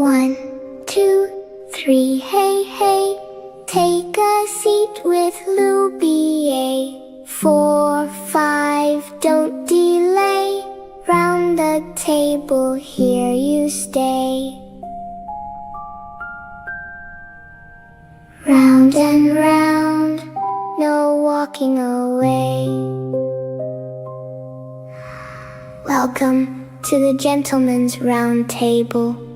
1, 2, 3, hey, hey. Take a seat with Loubier. 4, 5, don't delay. Round the table, here you stay. Round and round, no walking away. Welcome to the Gentleman's Round Table.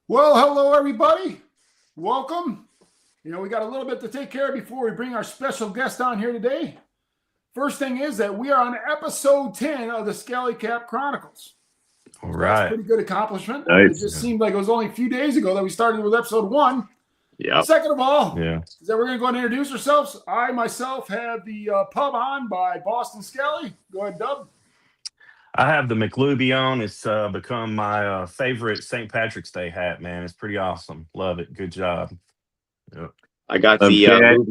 Well, hello everybody. Welcome. We got a little bit to take care of before we bring our special guest on here today. First thing is that we are on episode 10 of the Scally Cap Chronicles. All right. That's a pretty good accomplishment. Nice. It just seemed like it was only a few days ago that we started with episode 1. Yeah. Second of all, is that we're going to go ahead and introduce ourselves. I myself have the pub on by Boston Scally. Go ahead, Dub. I have the McLoubier on. It's become my favorite St. Patrick's Day hat, man. It's pretty awesome. Love it. Good job. Yep. I got the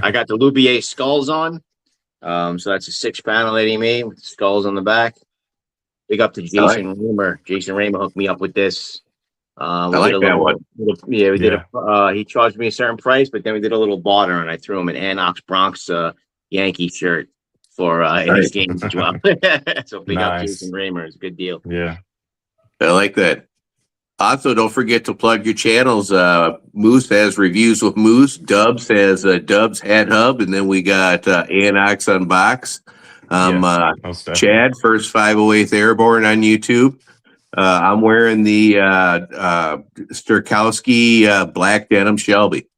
I got the Loubier skulls on. So that's a 6-panel 80 with skulls on the back. Big up to Jason Raymer. Jason Raymer hooked me up with this. I like that one. We did he charged me a certain price, but then we did a little barter, and I threw him an Anox Bronx Yankee shirt for his games as well. So big up Jason Raymer. It's a good deal. Yeah. I like that. Also, don't forget to plug your channels. Moose has Reviews with Moose. Dubs has Dubs Hat Hub. And then we got Anox Unbox. Chad, First 508th Airborne on YouTube. I'm wearing the Sturkowski Black Denim Shelby.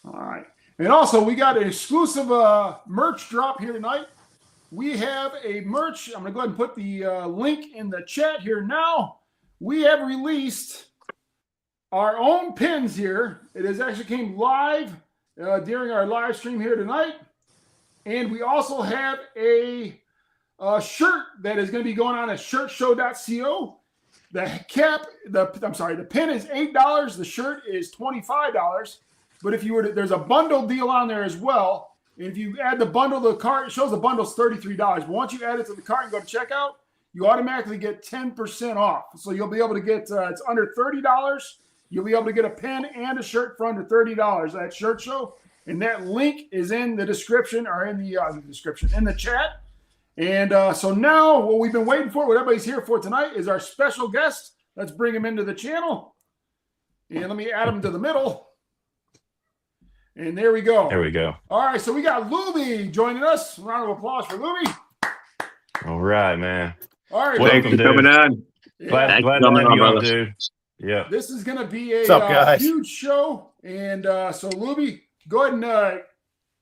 All right. And also, we got an exclusive merch drop here tonight. We have a merch. I'm going to go ahead and put the link in the chat here now. We have released our own pins here. It has actually came live during our live stream here tonight. And we also have a shirt that is going to be going on at shirtshow.co. The pin is $8. The shirt is $25. But if you were to, there's a bundle deal on there as well. And if you add the bundle to the cart, it shows the bundle's $33. But once you add it to the cart and go to checkout, you automatically get 10% off. So you'll be able to get, it's under $30. You'll be able to get a pin and a shirt for under $30 at Shirt Show. And that link is in the description or in the in the chat. And so now what we've been waiting for, what everybody's here for tonight is our special guest. Let's bring him into the channel. And let me add him to the middle. And there we go. There we go. All right, so we got Loubier joining us. Round of applause for Loubier. All right, man. All right. Thanks for coming on. Yeah. Glad to have you on, dude. Yeah. This is going to be a huge show. And so, Loubier, go ahead and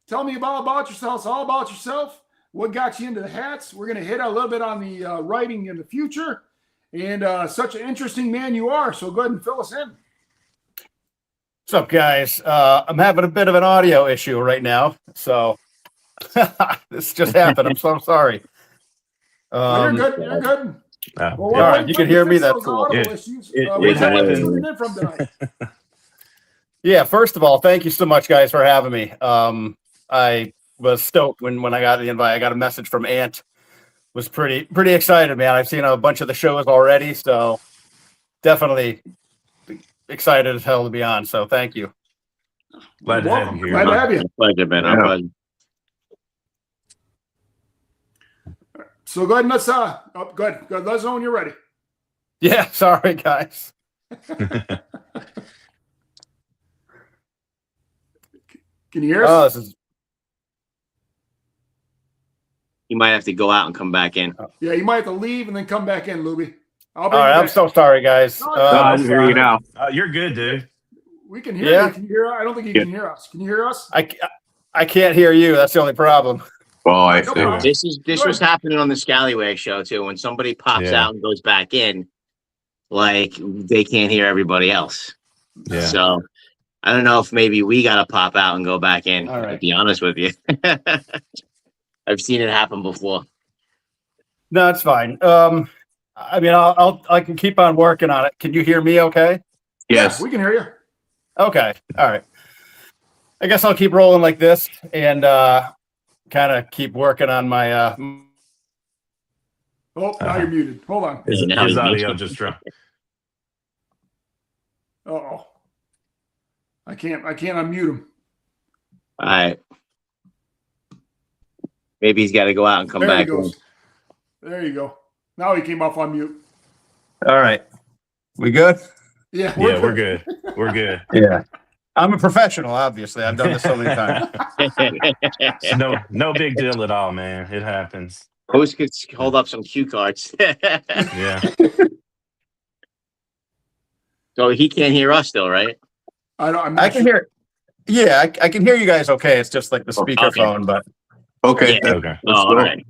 tell me about yourself. It's all about yourself. What got you into the hats? We're going to hit a little bit on the writing in the future. And such an interesting man you are. So go ahead and fill us in. What's up, guys? I'm having a bit of an audio issue right now. So this just happened. I'm so sorry. You're good. You're good. All right, you can hear me. That's cool. Yeah, first of all, thank you so much, guys, for having me. I was stoked when I got the invite. I got a message from Ant. Was pretty excited, man. I've seen a bunch of the shows already, so definitely excited as hell to be on. So thank you. Glad to have you here. Glad to have you. Pleasure, man. Our pleasure. So go ahead and let's go ahead. Let us know when you're ready. Yeah, sorry, guys. Can you hear us? You might have to go out and come back in. Yeah, you might have to leave and then come back in, Loubier. All right, I'm so sorry, guys. I can hear you now. You're good, dude. We can hear you. Can you hear us? I don't think you can hear us. Can you hear us? I can't hear you. That's the only problem. Oh, I see. This was happening on the Scallywag show too. When somebody pops out and goes back in, like they can't hear everybody else. Yeah. So I don't know if maybe we gotta pop out and go back in. All right. To be honest with you, I've seen it happen before. No, it's fine. I mean, I can keep on working on it. Can you hear me? Okay. Yes, we can hear you. Okay. All right. I guess I'll keep rolling like this and kind of keep working on my Oh, now you're muted. Hold on. His, now his he's audio muted. just dropped. Uh-oh. I can't unmute him. All right. Maybe he's got to go out and come There back. he goes. There you go. Now he came off on mute. All right. We good? Yeah, We're good. We're good. Yeah. I'm a professional, obviously. I've done this so many times. It's no big deal at all, man. It happens. Host could hold up some cue cards. Yeah. So he can't hear us still, right? I can hear. Yeah, I can hear you guys okay. It's just like the speakerphone, but Okay. Yeah. Okay. Oh, all right.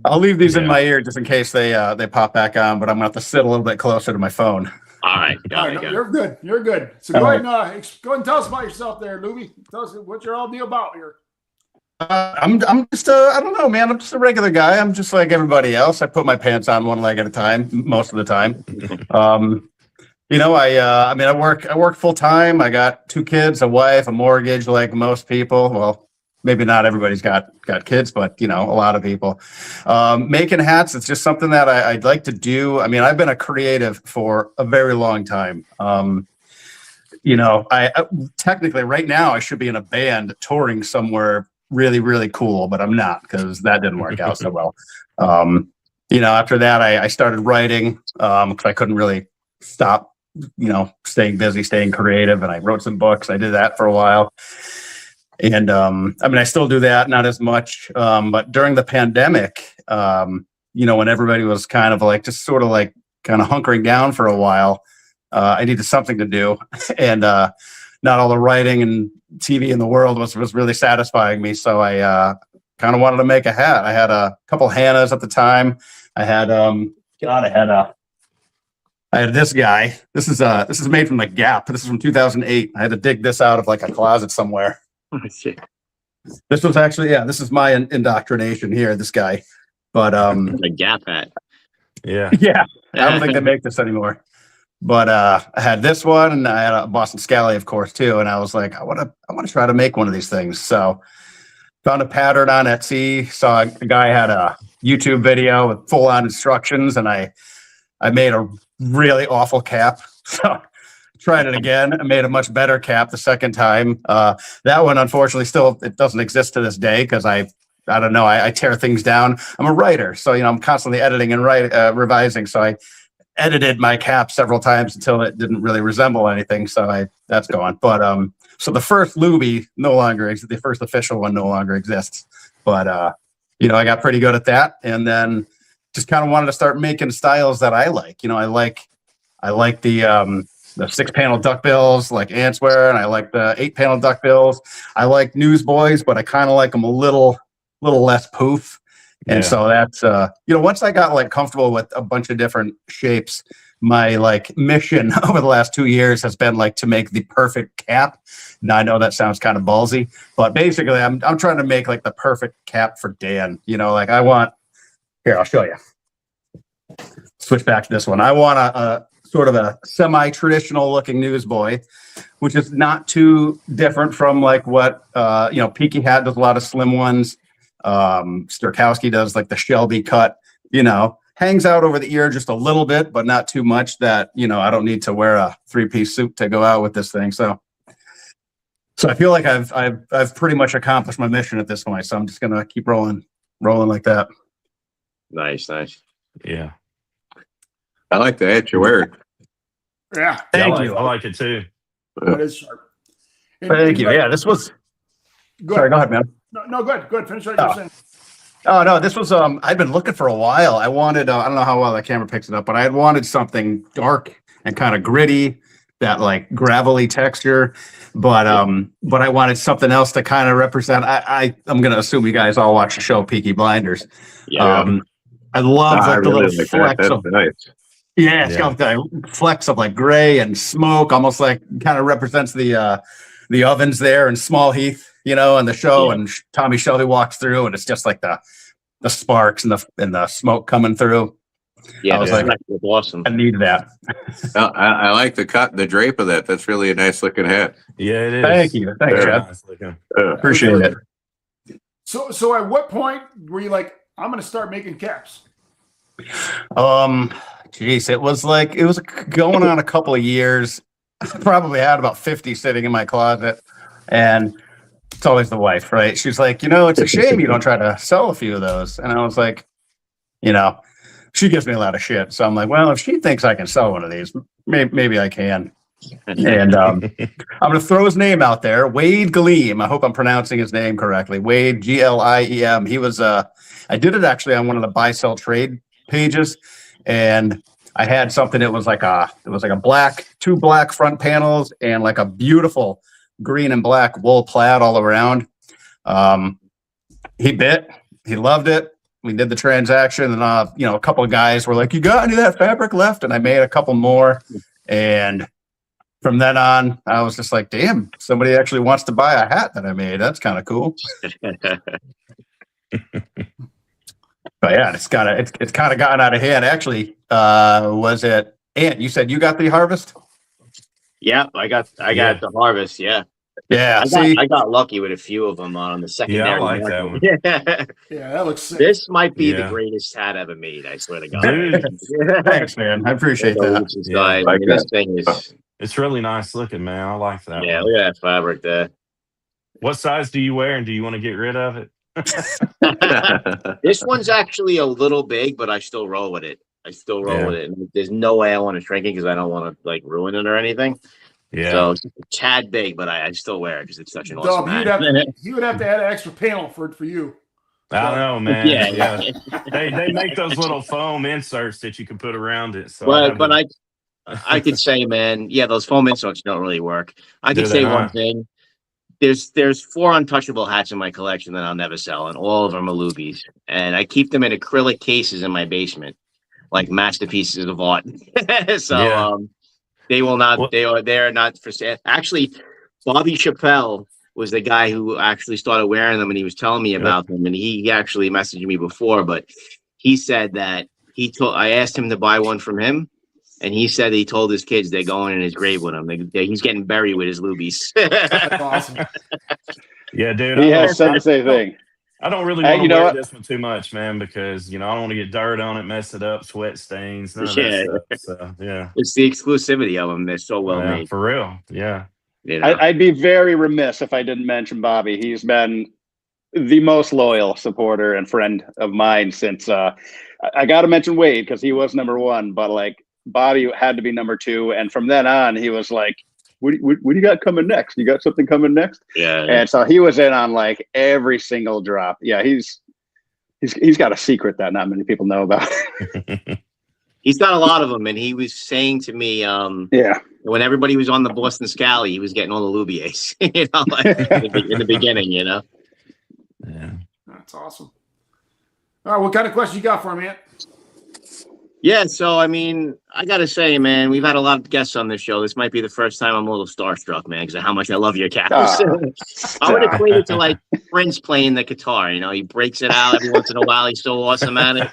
I'll leave these in Yeah. my ear just in case they pop back on, but I'm gonna have to sit a little bit closer to my phone. All right. All Got right, it, no, got it. you're good. You're good. So go All ahead and go ahead and tell us about yourself there, Louie. Tell us what you're all deal about here. I'm just I don't know, man. I'm just a regular guy. I'm just like everybody else. I put my pants on one leg at a time most of the time. I work full time. I got 2 kids, a wife, a mortgage, like most people. Well, maybe not everybody's got kids, but a lot of people. Making hats, it's just something that I'd like to do. I mean, I've been a creative for a very long time. I technically right now I should be in a band touring somewhere really, really cool, but I'm not because that didn't work out so well. After that, I started writing because I couldn't really stop, staying busy, staying creative. And I wrote some books. I did that for a while. And I still do that, not as much. But during the pandemic, when everybody was kind of like just sort of like kind of hunkering down for a while, I needed something to do. And not all the writing and TV in the world was really satisfying me. So I kind of wanted to make a hat. I had a couple Hannahs at the time. I had I had this guy. This is made from the Gap. This is from 2008. I had to dig this out of like a closet somewhere. This was actually, this is my indoctrination here, this guy. But A Gap hat. Yeah. yeah, I don't think they make this anymore. But I had this one, and I had a Boston Scally, of course, too. And I was like, I want to try to make one of these things. So found a pattern on Etsy. Saw a guy had a YouTube video with full on instructions, and I made a really awful cap. So tried it again. I made a much better cap the second time. That one, unfortunately, it doesn't exist to this day because I don't know. I tear things down. I'm a writer, so I'm constantly editing and revising. So I edited my cap several times until it didn't really resemble anything. So that's gone. But so the first Loubier no longer exists. The first official one no longer exists. But I got pretty good at that, and then just kind of wanted to start making styles that I like. I like the 6-panel duckbills like ants wear, and I like the 8-panel duckbills. I like newsboys, but I kind of like them a little less poof. And so that's once I got like comfortable with a bunch of different shapes, my like mission over the last 2 years has been like to make the perfect cap. Now I know that sounds kind of ballsy, but basically I'm trying to make like the perfect cap for Dan. I want, here, I'll show you. Switch back to this one. I want a sort of a semi-traditional looking newsboy, which is not too different from like what Peaky Hat does a lot of slim ones. Sturkowski does like the Shelby cut, hangs out over the ear just a little bit, but not too much that, I don't need to wear a 3-piece suit to go out with this thing. So I feel like I've pretty much accomplished my mission at this point. So I'm just going to keep rolling like that. Nice. Yeah. I like the hat you're wearing. Yeah, Thank you. I like it too. that is sharp. Thank you. Yeah, this was. Sorry, go ahead, man. No, go ahead. Finish what you're saying. Oh no, this was I've been looking for a while. I wanted I don't know how well that camera picks it up, but I had wanted something dark and kind of gritty, that like gravelly texture. But I wanted something else to kind of represent. I'm gonna assume you guys all watch the show Peaky Blinders. Yeah. I love I the really little like that. flecks That's of nice. it's got the flecks of like gray and smoke, almost like kind of represents the ovens there in Small Heath, and the show. Yeah. And Tommy Shelby walks through, and it's just like the sparks and the smoke coming through. Yeah, I was that's like, awesome. I need that. I like the drape of that. That's really a nice looking hat. Yeah, it is. Thank you. Thanks, Very Chad. nice looking. Appreciate it. So at what point were you like, I'm going to start making caps? Geez, it was going on a couple of years. I probably had about 50 sitting in my closet, and it's always the wife, right? She's like, it's a shame you don't try to sell a few of those. And I was like, she gives me a lot of shit. So I'm like, well, if she thinks I can sell one of these, maybe I can. And I'm going to throw his name out there, Wade Gleam. I hope I'm pronouncing his name correctly. Wade, Gliem. He was, I did it actually on one of the buy sell trade pages, and I had something that was like two black front panels and like a beautiful green and black wool plaid all around. He bit, he loved it. We did the transaction, and a couple of guys were like, "You got any of that fabric left?" And I made a couple more, and from then on, I was just like, "Damn, somebody actually wants to buy a hat that I made. That's kind of cool." But yeah, it's kind of gotten out of hand. Actually, was it Ant? You said you got the harvest? Yeah, I got the harvest. Yeah. Yeah, I got lucky with a few of them on the secondary. Yeah, I like that one. Yeah, that looks sick. This might be the Yeah. greatest hat ever made. I swear to God. Dude, thanks, man. I appreciate that. Yeah, like this that. thing is. it's really nice looking, man. I like that Yeah, one. look at that fabric there. What size do you wear, and do you want to get rid of it? This one's actually a little big, but I still roll with it. With it. And there's no way I want to shrink it because I don't want to ruin it or anything. Yeah. So it's just a tad big, but I still wear it because it's such an awesome Dub, hat. he would have to add an extra panel for you. I know, man. Yeah. They make those little foam inserts that you can put around it. So I could say, man, yeah, those foam inserts don't really work. I could Do say they one not? thing. There's 4 untouchable hats in my collection that I'll never sell, and all of them are Loubies. And I keep them in acrylic cases in my basement, like masterpieces of art. So Yeah. they will not. They're not for sale. Actually, Bobby Chappelle was the guy who actually started wearing them, and he was telling me about them. And he actually messaged me before, but he said that I asked him to buy one from him, and he said he told his kids they're going in his grave with him. He's getting buried with his Loubies. That's awesome. Yeah, dude. He has said the same thing. I don't really want to wear this one too much, man, because I don't want to get dirt on it, mess it up, sweat stains, none of that stuff. So yeah, it's the exclusivity of them. They're so well made, for real. Yeah, I'd be very remiss if I didn't mention Bobby. He's been the most loyal supporter and friend of mine since. I got to mention Wade because he was number 1, but Bobby had to be number 2, and from then on, he was like, what do you got coming next? You got something coming next? Yeah. And so he was in on every single drop. Yeah, he's got a secret that not many people know about. He's got a lot of them, and he was saying to me, when everybody was on the Boston Scally, he was getting all the Loubiers, in the beginning, Yeah. That's awesome. All right, what kind of question you got for me, Ant? Yeah, so I gotta say, man, we've had a lot of guests on this show. This might be the first time I'm a little starstruck, man, because of how much I love your caps. I would equate it to Prince playing the guitar. He breaks it out every once in a while. He's so awesome at it.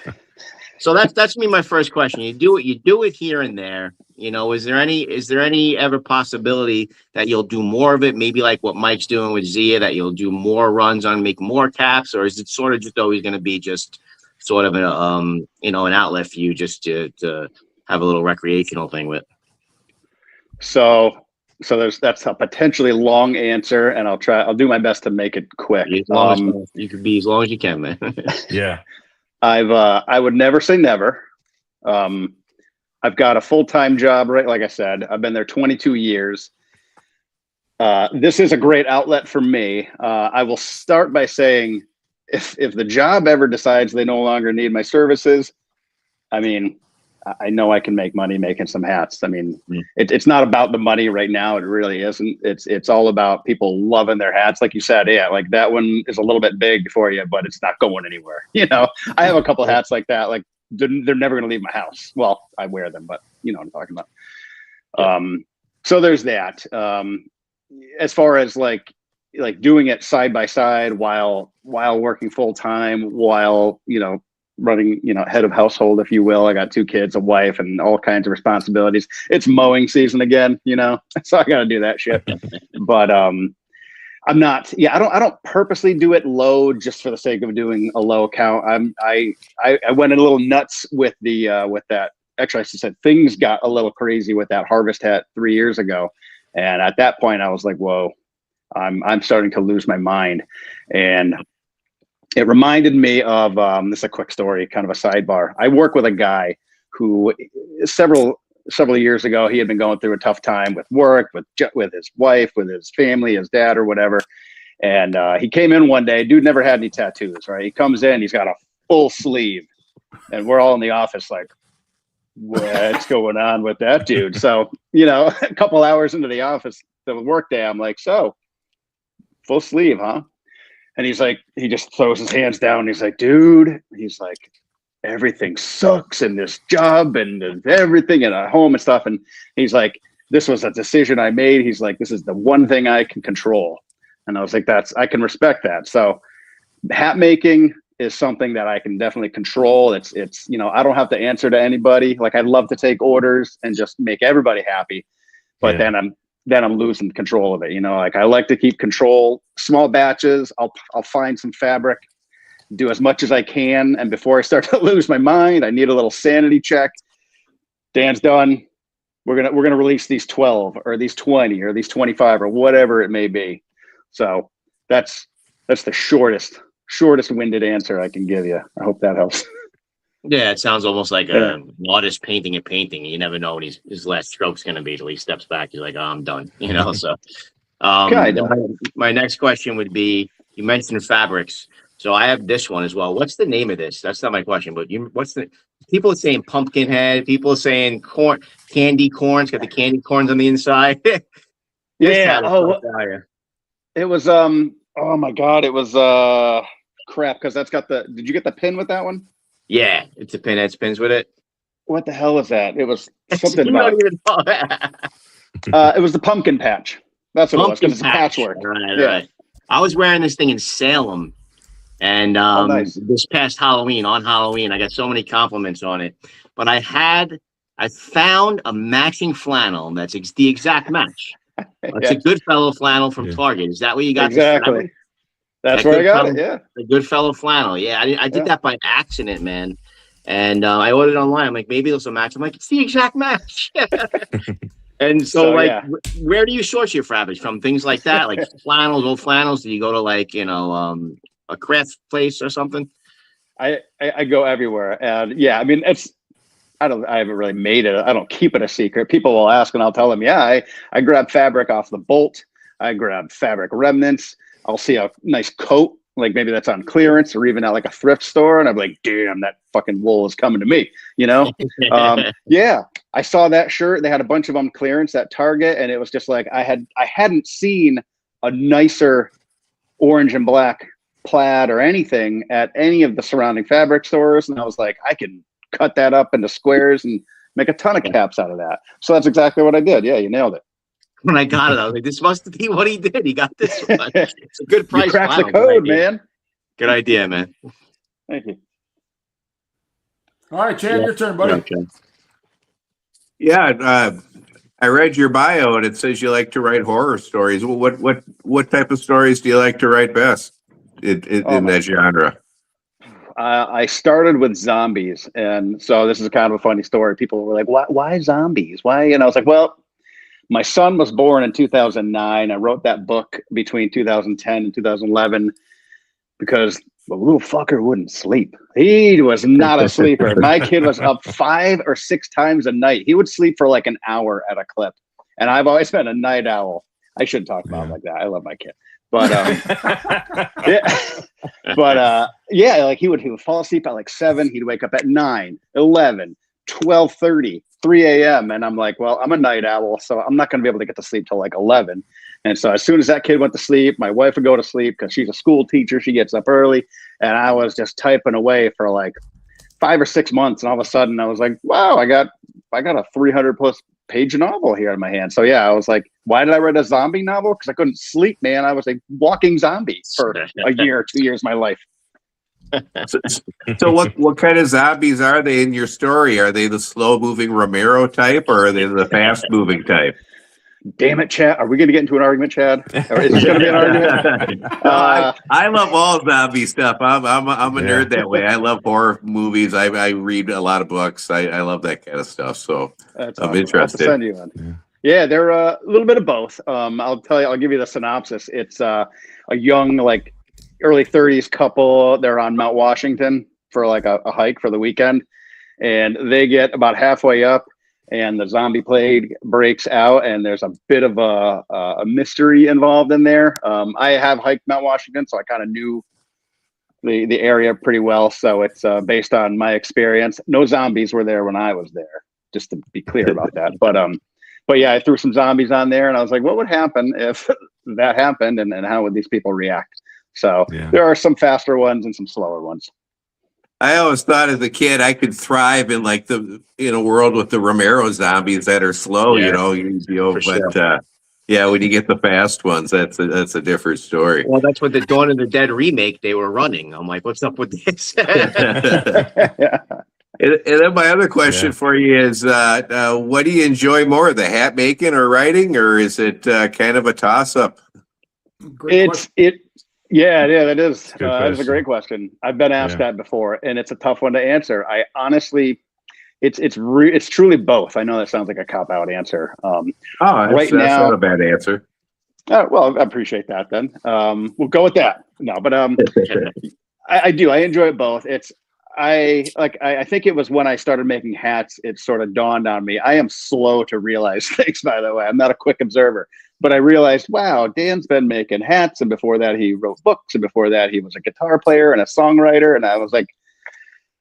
So that's my first question. You do it here and there. Is there any ever possibility that you'll do more of it? Maybe like what Mike's doing with Zia, that you'll do more runs on, make more caps, or is it sort of just always going to be just sort of an outlet for you just to have a little recreational thing with? So that's a potentially long answer, and I'll do my best to make it quick. You can be as long as you can, man. Yeah. I would never say never. I've got a full-time job, right? Like I said, I've been there 22 years. This is a great outlet for me. I will start by saying, if the job ever decides they no longer need my services, I know I can make money making some hats. It's not about the money right now. It really isn't. It's all about people loving their hats. Like you said, that one is a little bit big for you, but it's not going anywhere. I have a couple hats like that. They're never going to leave my house. Well, I wear them, but you know what I'm talking about. So there's that. As far as doing it side by side while working full time, while running head of household, if you will. I got 2 kids, a wife, and all kinds of responsibilities. It's mowing season again, so I got to do that shit. But I'm not. Yeah, I don't purposely do it low just for the sake of doing a low count. I went a little nuts with the with that. Actually, I said things got a little crazy with that harvest hat 3 years ago, and at that point, I was like, "Whoa, I'm starting to lose my mind." And it reminded me of this is a quick story, kind of a sidebar. I work with a guy who several years ago, he had been going through a tough time with work, with his wife, with his family, his dad or whatever. And he came in one day, dude never had any tattoos, right? He comes in, he's got a full sleeve, and we're all in the office like, what's going on with that dude? So, you know, a couple hours into the office, the work day, I'm like, so full sleeve, huh? And he's like, he just throws his hands down. And he's like, dude, he's like, everything sucks in this job and everything and at home and stuff. And he's like, this was a decision I made. He's like, this is the one thing I can control. And I was like, I can respect that. So hat making is something that I can definitely control. It's, you know, I don't have to answer to anybody. Like I'd love to take orders and just make everybody happy, but then I'm losing control of it. You know, like I like to keep control, small batches. I'll find some fabric, do as much as I can. And before I start to lose my mind, I need a little sanity check. Dan's done. We're going to release these 12 or these 20 or these 25 or whatever it may be. So that's the shortest winded answer I can give you. I hope that helps. Yeah, it sounds almost like an artist painting a painting. You never know what his last stroke's going to be till he steps back. He's like, oh, I'm done. You know, so my next question would be, you mentioned fabrics. So I have this one as well. What's the name of this? That's not my question, but people are saying pumpkin head. People are saying candy corn. It's got the candy corns on the inside. Yeah. It was, oh my God, it was, crap. Cause that's got did you get the pin with that one? Yeah. It's a pin. It's pins with it. What the hell is that? It was something about, it was the pumpkin patch. That's what it was. Cause it's a patchwork. Right. I was wearing this thing in Salem. And nice. This past Halloween, I got so many compliments on it. But I found a matching flannel that's the exact match. It's a Goodfellow flannel from Target. Is that what you got? Exactly. That's where I got it. Yeah. The Goodfellow flannel. Yeah, I did that by accident, man. And I ordered it online. I'm like, maybe there's a match. I'm like, it's the exact match. And so where do you source your fabrics from? Things like that, like flannels, old flannels. Do you go to like, you know, a craft place or something? I go everywhere, and I mean, I haven't really made it. I don't keep it a secret. People will ask and I'll tell them, I grab fabric off the bolt. I grab fabric remnants. I'll see a nice coat, like maybe that's on clearance or even at like a thrift store. And I'm like, damn, that fucking wool is coming to me, you know? I saw that shirt. They had a bunch of them clearance at Target. And it was just like, I hadn't seen a nicer orange and black plaid or anything at any of the surrounding fabric stores. And I was like, I can cut that up into squares and make a ton of caps out of that. So that's exactly what I did. Yeah, you nailed it. When I got it, I was like, this must be what he did. He got this one. It's a good price. You cracked the code, man. Good idea, man. Thank you. All right, Chad, your turn, buddy. Okay. Yeah, I read your bio and it says you like to write horror stories. Well, what type of stories do you like to write best in that genre? I started with zombies, and so this is kind of a funny story. People were like, why zombies? Why? And I was like, well, my son was born in 2009. I wrote that book between 2010 and 2011 because the little fucker wouldn't sleep. He was not a sleeper. My kid was up 5 or 6 times a night. He would sleep for like an hour at a clip. And I've always been a night owl. I shouldn't talk about him like that. I love my kid. But like he would fall asleep at like 7. He'd wake up at 9, 11, 12:30, 3 a.m. And I'm like, well, I'm a night owl, so I'm not going to be able to get to sleep till like 11. And so as soon as that kid went to sleep, my wife would go to sleep because she's a school teacher. She gets up early. And I was just typing away for like 5 or 6 months. And all of a sudden I was like, wow, I got a 300 plus page novel here in my hand. So I was like, why did I write a zombie novel? Because I couldn't sleep, man. I was a walking zombie for a year, 2 years of my life. So what kind of zombies are they in your story? Are they the slow moving Romero type or are they the fast moving type? Damn it, Chad. Are we going to get into an argument, Chad? Or is this going to be an argument? No, I love all zombie stuff. I'm a nerd that way. I love horror movies. I read a lot of books. I love that kind of stuff. So That's I'm awesome. I'll have to interested. send you one. Yeah, they're a little bit of both. I'll tell you. I'll give you the synopsis. It's a young, like early 30s couple. They're on Mount Washington for like a hike for the weekend, and they get about halfway up, and the zombie plague breaks out, and there's a bit of a mystery involved in there. I have hiked Mount Washington, so I kind of knew the area pretty well. So it's based on my experience. No zombies were there when I was there, just to be clear about that. But yeah, I threw some zombies on there, and I was like, what would happen if that happened, and how would these people react? So there are some faster ones and some slower ones. I always thought as a kid I could thrive in a world with the Romero zombies that are slow, but when you get the fast ones, that's a different story. Well, that's what the Dawn of the Dead remake, they were running. I'm like, what's up with this? And then my other question for you is, what do you enjoy more, the hat making or writing, or is it kind of a toss up? Yeah, that is. That is a great question. I've been asked that before, and it's a tough one to answer. I honestly, it's truly both. I know that sounds like a cop out answer. That's not a bad answer. Well, I appreciate that. Then we'll go with that. No, but I do. I enjoy it both. I think it was when I started making hats, it sort of dawned on me. I am slow to realize things, by the way. I'm not a quick observer. But I realized, wow, Dan's been making hats, and before that he wrote books, and before that he was a guitar player and a songwriter. And I was like,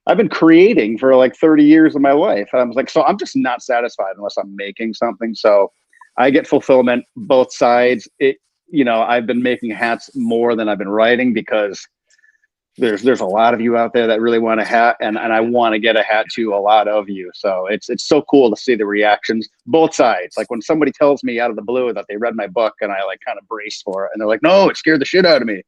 I've been creating for like 30 years of my life. And I was like, so I'm just not satisfied unless I'm making something. So I get fulfillment both sides. I've been making hats more than I've been writing because there's a lot of you out there that really want a hat, and I want to get a hat to a lot of you. So it's so cool to see the reactions, both sides. Like when somebody tells me out of the blue that they read my book, and I like kind of brace for it, and they're like, no, it scared the shit out of me.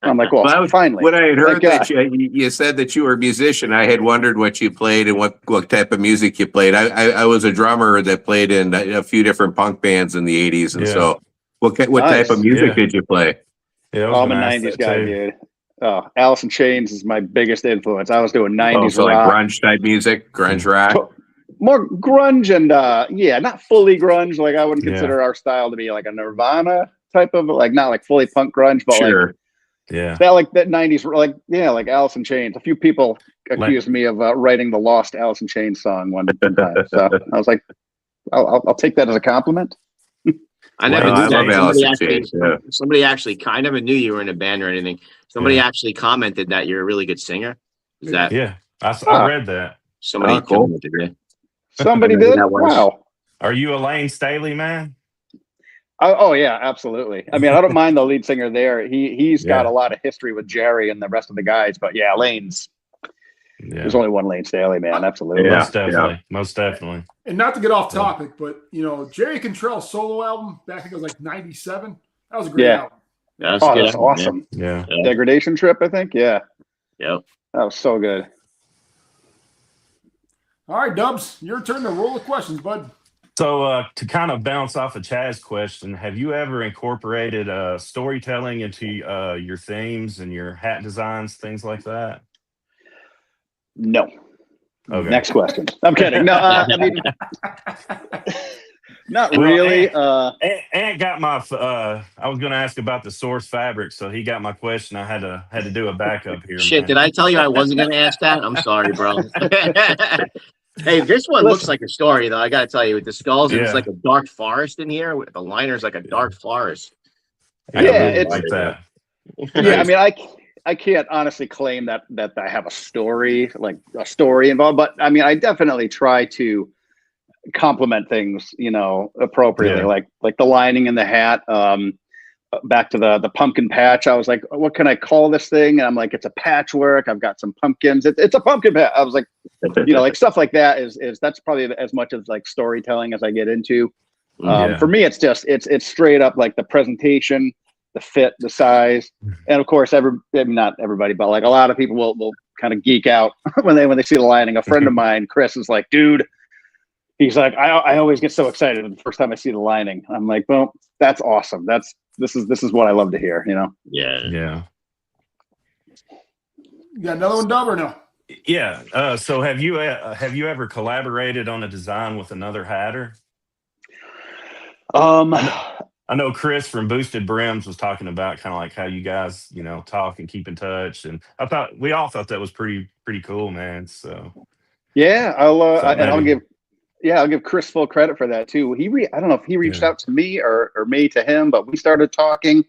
And I'm like, well, finally. When I had heard that you said that you were a musician, I had wondered what you played and what type of music you played. I was a drummer that played in a few different punk bands in the 80s. And so what type of music did you play? Yeah, I'm a 90s guy, dude. Oh, Alice in Chains is my biggest influence. I was doing 90s so rock. Like grunge type music, grunge rock. More grunge and not fully grunge. Like I wouldn't consider our style to be like a Nirvana type of, like not like fully punk grunge, but that 90s like Alice in Chains. A few people accused me of writing the Lost Alice in Chains song one time. So I was like, I'll take that as a compliment. I never knew that. Somebody actually, I never knew you were in a band or anything. Somebody actually commented that you're a really good singer. Is that? Yeah, I read that. Somebody commented it. Somebody did? Wow. Are you a Lane Staley man? Oh yeah, absolutely. I mean, I don't mind the lead singer there. He's got a lot of history with Jerry and the rest of the guys, but yeah, Lane's. Yeah. There's only one Lane Staley, man. Absolutely. Most definitely. And not to get off topic, but Jerry Cantrell's solo album back, I think it was like 97. That was a great album. That's awesome. Yeah. Degradation Trip, I think. Yeah. Yep. That was so good. All right, Dubs, your turn to roll the questions, bud. So to kind of bounce off of Chad's question, have you ever incorporated storytelling into your themes and your hat designs, things like that? No. Okay. Next question. I'm kidding. No, I mean, not really. Ant got my. I was going to ask about the source fabric, so he got my question. I had to do a backup here. Shit, did I tell you I wasn't going to ask that? I'm sorry, bro. Hey, this one looks like a story, though. I got to tell you, with the skulls, it's like a dark forest in here. The liner's like a dark forest. It's like that. Yeah, I mean, I can't honestly claim that I have a story involved, but I mean, I definitely try to complement things, appropriately, like the lining in the hat. Back to the pumpkin patch, I was like, what can I call this thing? And I'm like, it's a patchwork. I've got some pumpkins. It's a pumpkin patch. I was like, like stuff like that is that's probably as much as like storytelling as I get into. For me, it's just it's straight up like the presentation, the fit, the size, and of course, not everybody, but like a lot of people will kind of geek out when they see the lining. A friend of mine, Chris, is like, dude, he's like, I always get so excited the first time I see the lining. I'm like, well, that's awesome. This is what I love to hear, you know? Yeah. Yeah. You got another one, Dub, or no? Yeah. So have you ever collaborated on a design with another hatter? I know Chris from Boosted Brims was talking about kind of like how you guys, talk and keep in touch, and we all thought that was pretty cool, man. So yeah, I'll maybe- give Chris full credit for that too. I don't know if he reached Yeah. out to me or me to him, but we started talking,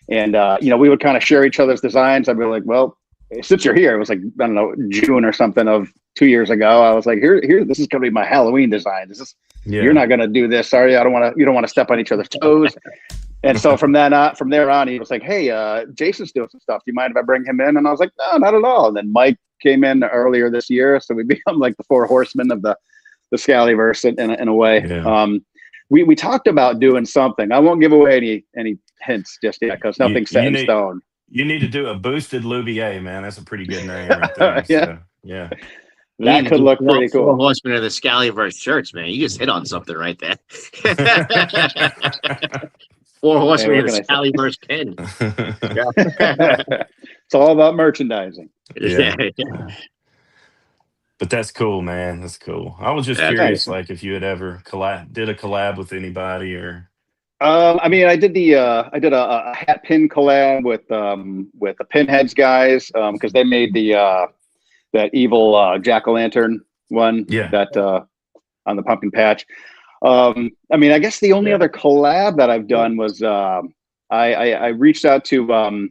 and we would kind of share each other's designs. I'd be like, well, since you're here, it was like, I don't know, June or something of 2 years ago. I was like, here, this is going to be my Halloween design. You're not going to do this. Sorry. You don't want to step on each other's toes. And so from there on, he was like, hey, Jason's doing some stuff. Do you mind if I bring him in? And I was like, no, not at all. And then Mike came in earlier this year. So we become like the 4 horsemen of the Scallyverse in a way. Yeah. We talked about doing something. I won't give away any hints just yet because nothing's set in stone. You need to do a boosted Loubier, man. That's a pretty good name right there. Yeah. So, yeah. That could look pretty cool. 4 Horsemen of the Scallyverse shirts, man. You just hit on something right there. 4 Horsemen of the Scallyverse pin. It's all about merchandising. Yeah. But that's cool, man. That's cool. I was just curious, like if you had ever did a collab with anybody or. I did a hat pin collab with the Pinheads guys because they made that evil jack-o'-lantern one that on the pumpkin patch. I guess the only other collab that I've done was I reached out to oh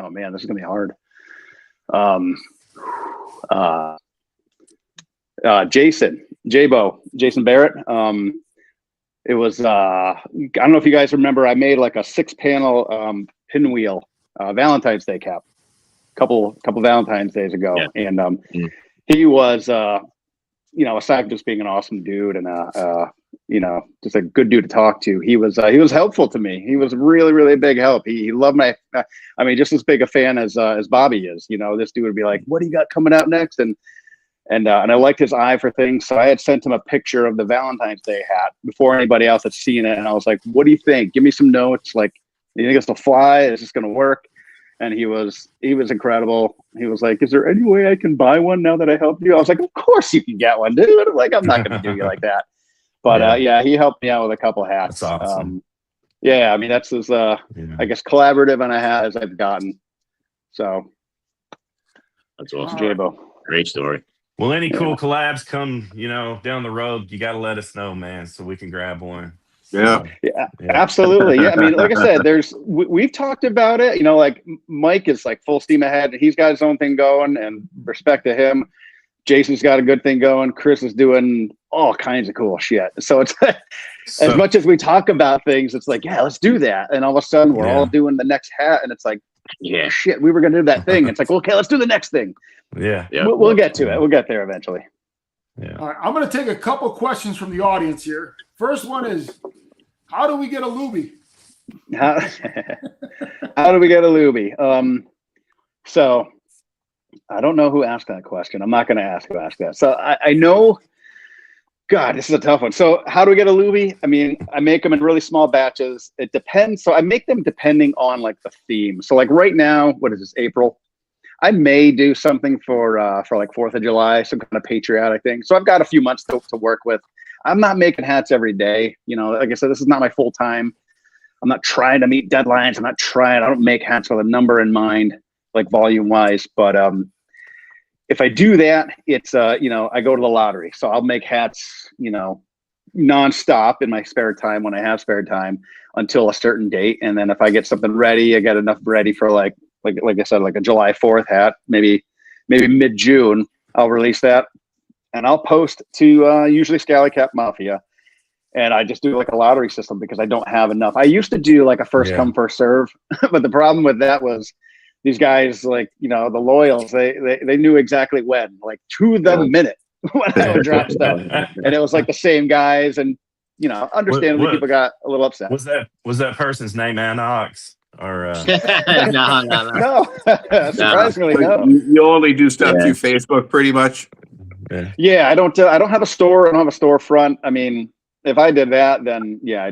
man, this is gonna be hard. Jason Barrett. It was I don't know if you guys remember, I made like a 6-panel pinwheel Valentine's Day cap couple Valentine's Days ago. Yeah. And he was aside from just being an awesome dude and just a good dude to talk to, he was helpful to me. He was really, really a big help. He loved just as big a fan as Bobby is. This dude would be like, what do you got coming out next? And I liked his eye for things. So I had sent him a picture of the Valentine's Day hat before anybody else had seen it. And I was like, what do you think? Give me some notes. Like, do you think this will fly? Is this going to work? And he was incredible. He was like, is there any way I can buy one now that I helped you? I was like, of course you can get one, dude. Like, I'm not going to do you like that. But he helped me out with a couple hats. That's awesome. That's as, I guess, collaborative on a hat as I've gotten. So. That's awesome. Jabo. Great story. Well, any cool collabs come, down the road, you got to let us know, man, so we can grab one. Yeah, absolutely. Yeah. Like I said, we've talked about it, like Mike is like full steam ahead. He's got his own thing going, and respect to him. Jason's got a good thing going. Chris is doing all kinds of cool shit. So it's as much as we talk about things, it's like, yeah, let's do that. And all of a sudden we're all doing the next hat, and it's like, yeah, shit, we were going to do that thing. It's like, okay, let's do the next thing. Yeah. We'll get to it. We'll get there eventually. Yeah. All right. I'm going to take a couple questions from the audience here. First one is, how do we get a Loubier? How do we get a Loubier? So I don't know who asked that question. I'm not going to ask who asked that. So I know, God, this is a tough one. So how do we get a Loubier? I make them in really small batches. It depends. So I make them depending on like the theme. So like right now, what is this, April? I may do something for like 4th of July, some kind of patriotic thing. So I've got a few months to work with. I'm not making hats every day. Like I said, this is not my full time. I'm not trying to meet deadlines. I don't make hats with a number in mind, like volume wise. But if I do that, it's, I go to the lottery. So I'll make hats, nonstop in my spare time when I have spare time until a certain date. And then if I get something ready, I get enough ready for like I said, like a July 4th hat, maybe mid-June, I'll release that. And I'll post to usually Scally Cap Mafia. And I just do like a lottery system because I don't have enough. I used to do like a first come, first serve. But the problem with that was these guys, like, the loyals, they knew exactly when, like to the minute when I would drop stuff. And it was like the same guys. And, understandably, people got a little upset. Was that person's name Anox? Or no. Surprisingly, no. You only do stuff through Facebook, pretty much. Yeah, I don't have a store. I don't have a storefront. I mean, if I did that, then yeah,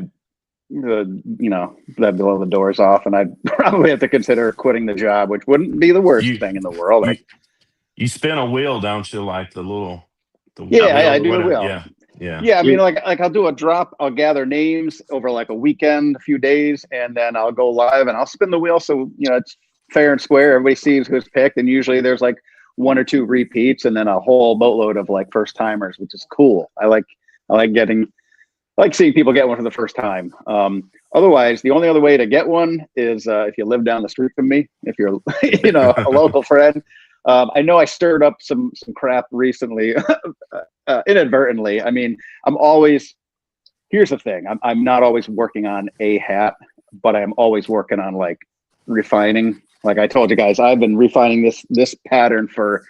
that blow the doors off, and I'd probably have to consider quitting the job, which wouldn't be the worst You thing in the world. you you spin a wheel, don't you? Like the Yeah, I wheel, do the whatever. wheel. Yeah, yeah. Yeah, I mean, like I'll do a drop. I'll gather names over like a weekend, a few days, and then I'll go live and I'll spin the wheel. So it's fair and square. Everybody sees who's picked, and usually there's like 1 or 2 repeats, and then a whole boatload of like first timers, which is cool. I like seeing people get one for the first time. Otherwise, the only other way to get one is if you live down the street from me. If you're a local friend. I know I stirred up some crap recently, inadvertently. I mean, here's the thing. I'm not always working on a hat, but I'm always working on like refining. Like I told you guys, I've been refining this pattern for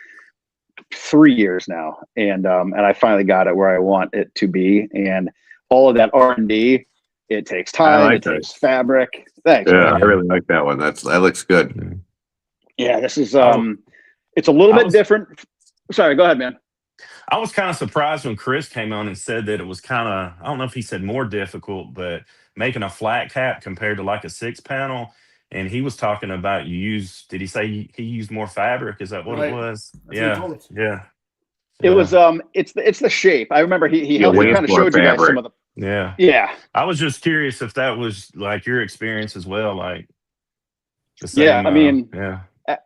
3 years now, and I finally got it where I want it to be. And all of that R&D, it takes time. It takes fabric. Thanks. Yeah, Man. I really like that one. That looks good. Yeah, this is it's a little bit different. Sorry, go ahead, man. I was kind of surprised when Chris came on and said that it was kind of, I don't know if he said more difficult, but making a flat cap compared to like a 6-panel. And he was talking about did he say he used more fabric? Is that what it was? That's what he told us. Yeah. It was it's the shape. I remember he kind of showed you guys some of the Yeah. I was just curious if that was like your experience as well, like the same. Yeah, I mean,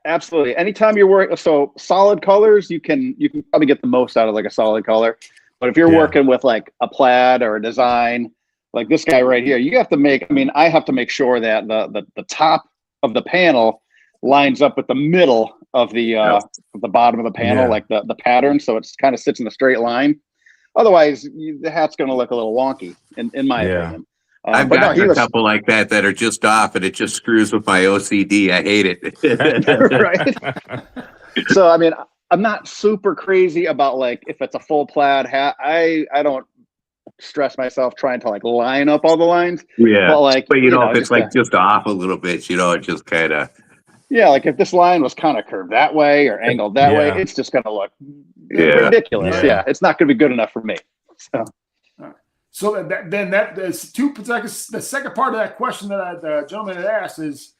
absolutely. Anytime you're working, so solid colors, you can probably get the most out of like a solid color. But if you're working with like a plaid or a design, like this guy right here, you have to I have to make sure that the top of the panel lines up with the middle of the bottom of the panel, like the pattern, so it kind of sits in a straight line. Otherwise, the hat's going to look a little wonky, in my opinion. I've got a couple like that are just off, and it just screws with my OCD. I hate it. Right. So, I mean, I'm not super crazy about like if it's a full plaid hat. I don't stress myself trying to like line up all the lines. Yeah, but if it's like just off a little bit, it just kind of. Yeah, like if this line was kind of curved that way or angled that way, it's just going to look ridiculous. Yeah, it's not going to be good enough for me. So the second part of that question that the gentleman had asked is,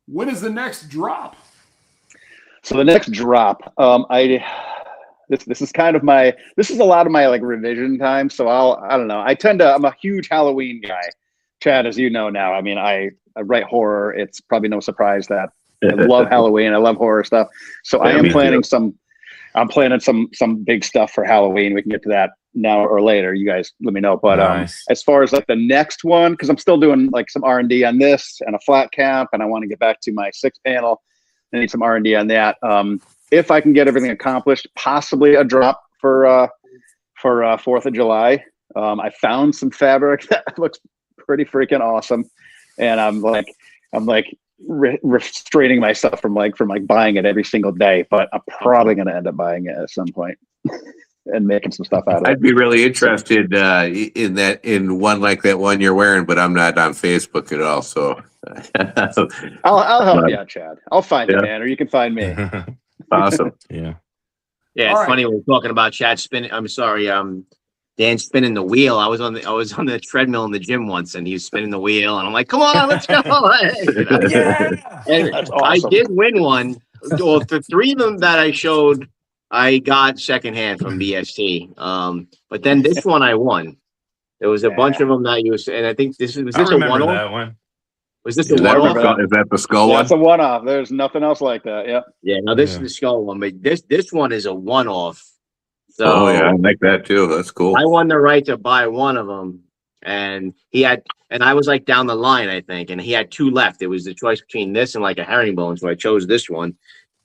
when is the next drop? So the next drop, this is kind of this is a lot of my like revision time. So I don't know. I'm a huge Halloween guy, Chad, as you know now. I mean, I write horror. It's probably no surprise that I love Halloween. I love horror stuff. So I am planning I'm planning some big stuff for Halloween. We can get to that now or later. You guys let me know. But as far as like the next one, because I'm still doing like some R&D on this and a flat cap, and I want to get back to my 6-panel. I need some R&D on that. If I can get everything accomplished, possibly a drop for 4th of July. I found some fabric that looks pretty freaking awesome, and I'm restraining myself from buying it every single day, but I'm probably going to end up buying it at some point and making some stuff out of it. I'd be really interested in one like that one you're wearing, but I'm not on Facebook at all. So I'll help you out, Chad. I'll find you, man, or you can find me. Awesome. Yeah, it's funny when we're talking about Chad spinning. I'm sorry, Dan spinning the wheel. I was on the treadmill in the gym once, and he was spinning the wheel, and I'm like, "Come on, let's go!" And that's awesome. I did win one. Well, the 3 of them that I showed, I got secondhand from BST. But then this one I won. There was a bunch of them that you and I think was this a one-off? That one. Was this a one-off? Is that the skull one? That's a one-off. There's nothing else like that. Yep. Yeah. No, this is the skull one, but this one is a one-off. So I like that too. That's cool. I won the right to buy one of them, and I was like down the line, I think, and he had 2 left. It was the choice between this and like a herringbone, so I chose this one.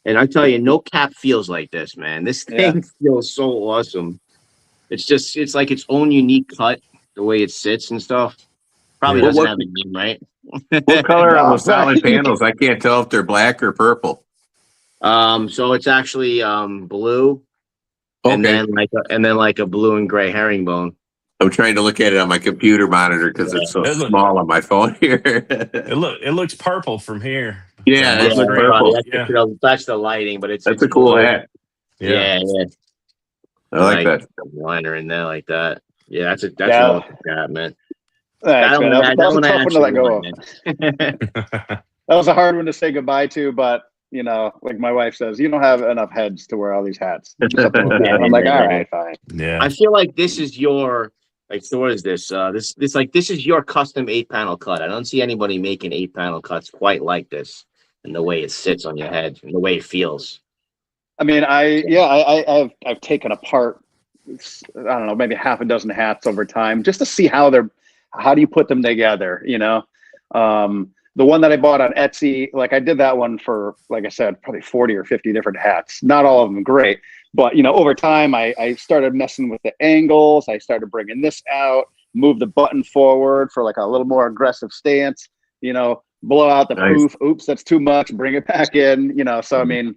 And I tell you, no cap feels like this, man. This thing feels so awesome. It's like its own unique cut, the way it sits and stuff. Probably doesn't have a name, right? What color are those solid panels? I can't tell if they're black or purple. So it's actually blue. Okay. And then like a blue and gray herringbone. I'm trying to look at it on my computer monitor because it's so small on my phone here. It looks purple from here. Yeah, it looks purple. That's the lighting, but that's a cool hat. Yeah. I like that. A liner in there like that. Yeah, that's a Yeah. look at that, man. Thanks, man. That was a tough one to let go of. Man. That was a hard one to say goodbye to, but you know, like my wife says, you don't have enough heads to wear all these hats. Just up to look at. I'm like, all right, fine. Yeah. I feel like this is your so what is this? This is your custom 8-panel cut. I don't see anybody making 8-panel cuts quite like this, and the way it sits on your head and the way it feels. I mean, I've taken apart, I don't know, maybe half a dozen hats over time just to see how do you put them together, you know? The one that I bought on Etsy, like I did that one for, like I said, probably 40 or 50 different hats. Not all of them great, but you know, over time I started messing with the angles. I started bringing this out, move the button forward for like a little more aggressive stance, you know, blow out the poof. Oops, that's too much. Bring it back in, you know? So, I mean,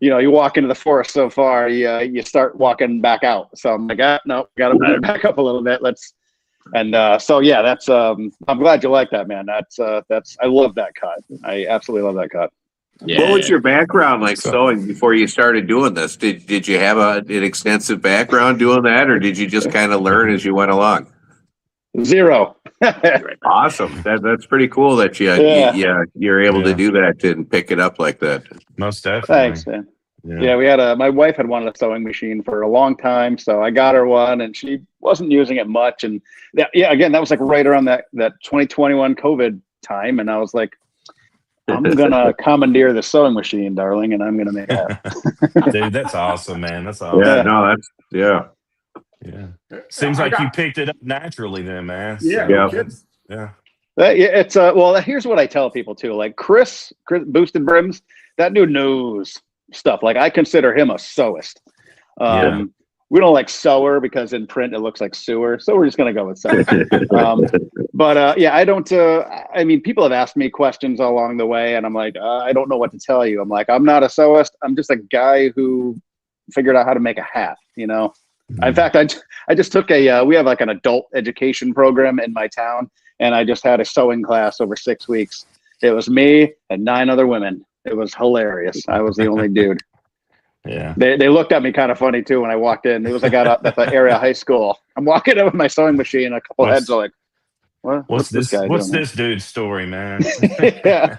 you know, you walk into the forest so far, you start walking back out. So I'm like, no, got to back up a little bit. So yeah, that's I'm glad you like that, man. That's I love that cut. I absolutely love that cut. Yeah. What was your background like sewing before you started doing this? Did you have an extensive background doing that, or did you just kind of learn as you went along? Zero. Awesome. That's pretty cool that you're able to do that and pick it up like that. Most definitely. Thanks, man. Yeah, we had my wife had wanted a sewing machine for a long time, so I got her one, and she wasn't using it much. And again, that was like right around that 2021 COVID time, and I was like, I'm gonna commandeer the sewing machine, darling, and I'm gonna make it happen. Dude, that's awesome, man. That's awesome. Yeah, no, yeah. Seems like you picked it up naturally, then, man. Yeah, yeah. It's well, here's what I tell people too. Like Chris Boosted Brims, that dude knows stuff. Like I consider him a sewist. We don't like sewer because in print it looks like sewer, so we're just gonna go with sewer. I don't. I mean, people have asked me questions along the way, and I'm like, I don't know what to tell you. I'm like, I'm not a sewist. I'm just a guy who figured out how to make a hat. You know. In fact, I just took we have like an adult education program in my town, and I just had a sewing class over 6 weeks. It was me and 9 other women. It was hilarious. I was the only dude. Yeah. They looked at me kind of funny too when I walked in. It was like at the area high school. I'm walking in with my sewing machine, and a couple heads are like, what's this guy What's doing this dude's story, man? Yeah.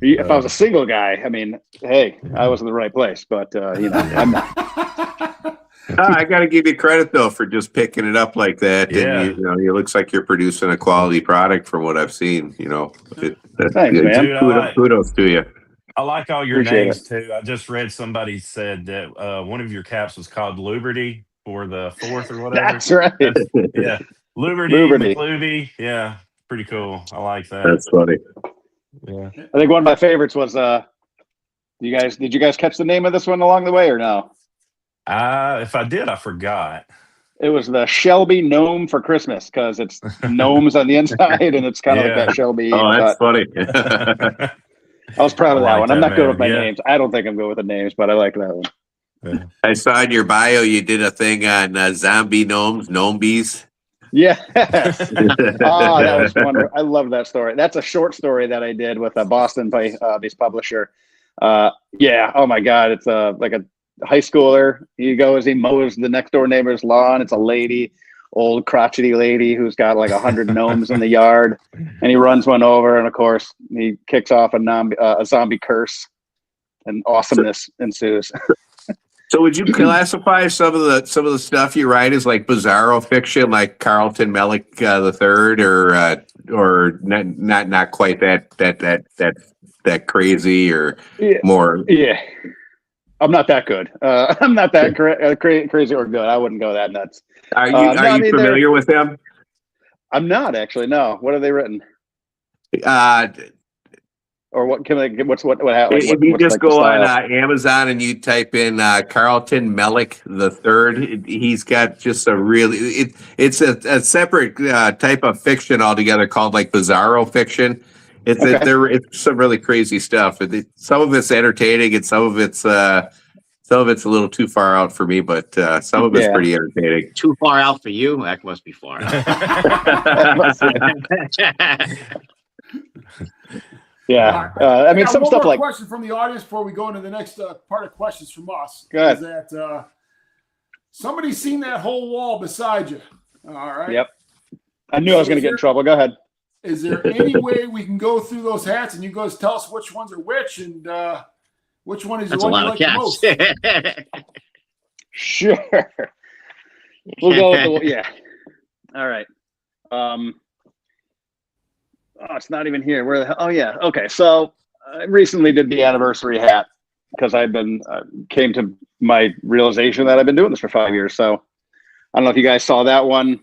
If I was a single guy, I mean, hey, I was in the right place, but you know, I'm not. I got to give you credit though for just picking it up like that. Yeah. And it looks like you're producing a quality product from what I've seen. You know, Thanks, man. Dude, kudos to you. I like all your Appreciate names too. I just read somebody said that one of your caps was called Loubier for the 4th or whatever. That's right. Yeah, Loubier. Yeah, pretty cool. I like that. That's funny. Yeah. I think one of my favorites was did you guys catch the name of this one along the way or no? If I did, I forgot. It was the Shelby gnome for Christmas because it's gnomes on the inside and it's kind of like that Shelby. Oh, that's funny. I was proud of that one. I'm not good with my Yeah. names. I don't think I'm good with the names, but I like that one. Yeah. I saw in your bio you did a thing on zombie gnomes, gnome bees. Yeah. Oh, that was wonderful. I love that story. That's a short story that I did with a Boston-based publisher. Yeah. Oh my God. It's like a high schooler. He mows the next door neighbor's lawn. It's a lady, old crotchety lady who's got like 100 gnomes in the yard, and he runs one over, and of course he kicks off a zombie curse, and awesomeness ensues. So would you classify some of the stuff you write as like bizarro fiction, like Carlton Mellick the Third, or not quite that crazy, or more? Yeah. I'm not that good. I'm not that crazy or good. I wouldn't go that nuts. Are you familiar with them? I'm not actually. No. What have they written? Or what can they? What's what? If you just go on Amazon and you type in Carlton Mellick the Third, he's got just a really it's a separate type of fiction altogether called like bizarro fiction. It's some really crazy stuff. Some of it's entertaining, and some of it's a little too far out for me. But some of it's pretty entertaining. Too far out for you? That must be far out. Yeah, I mean, some stuff like. Question from the audience before we go into the next part of questions from us. Go ahead. Is that Somebody's seen that whole wall beside you. All right. Yep. I knew I was going to get in trouble. Go ahead. Is there any way we can go through those hats and you guys tell us which ones are which and which one is the That's a one you lot of like the caps. most? Sure. We'll go with the, yeah. All right. Oh, it's not even here. Where the hell? Oh, yeah. Okay. So I recently did the anniversary hat because I've been, came to my realization that I've been doing this for 5 years. So I don't know if you guys saw that one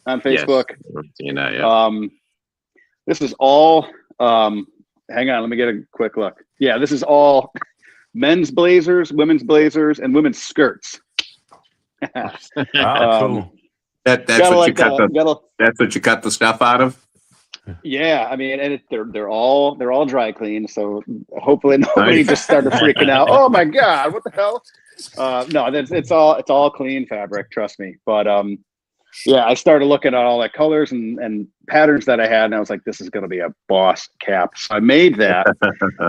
on Facebook. Yes. You know, yeah. This is all, hang on, let me get a quick look. Yeah, this is all men's blazers, women's blazers, and women's skirts. Cool. That's what you cut that's what you cut the stuff out of. Yeah, I mean, and they're all dry clean, so hopefully nobody just started freaking out. Oh my god, what the hell? No, it's all clean fabric, trust me. But yeah, I started looking at all the colors and patterns that I had, and I was like, this is going to be a boss cap. So I made that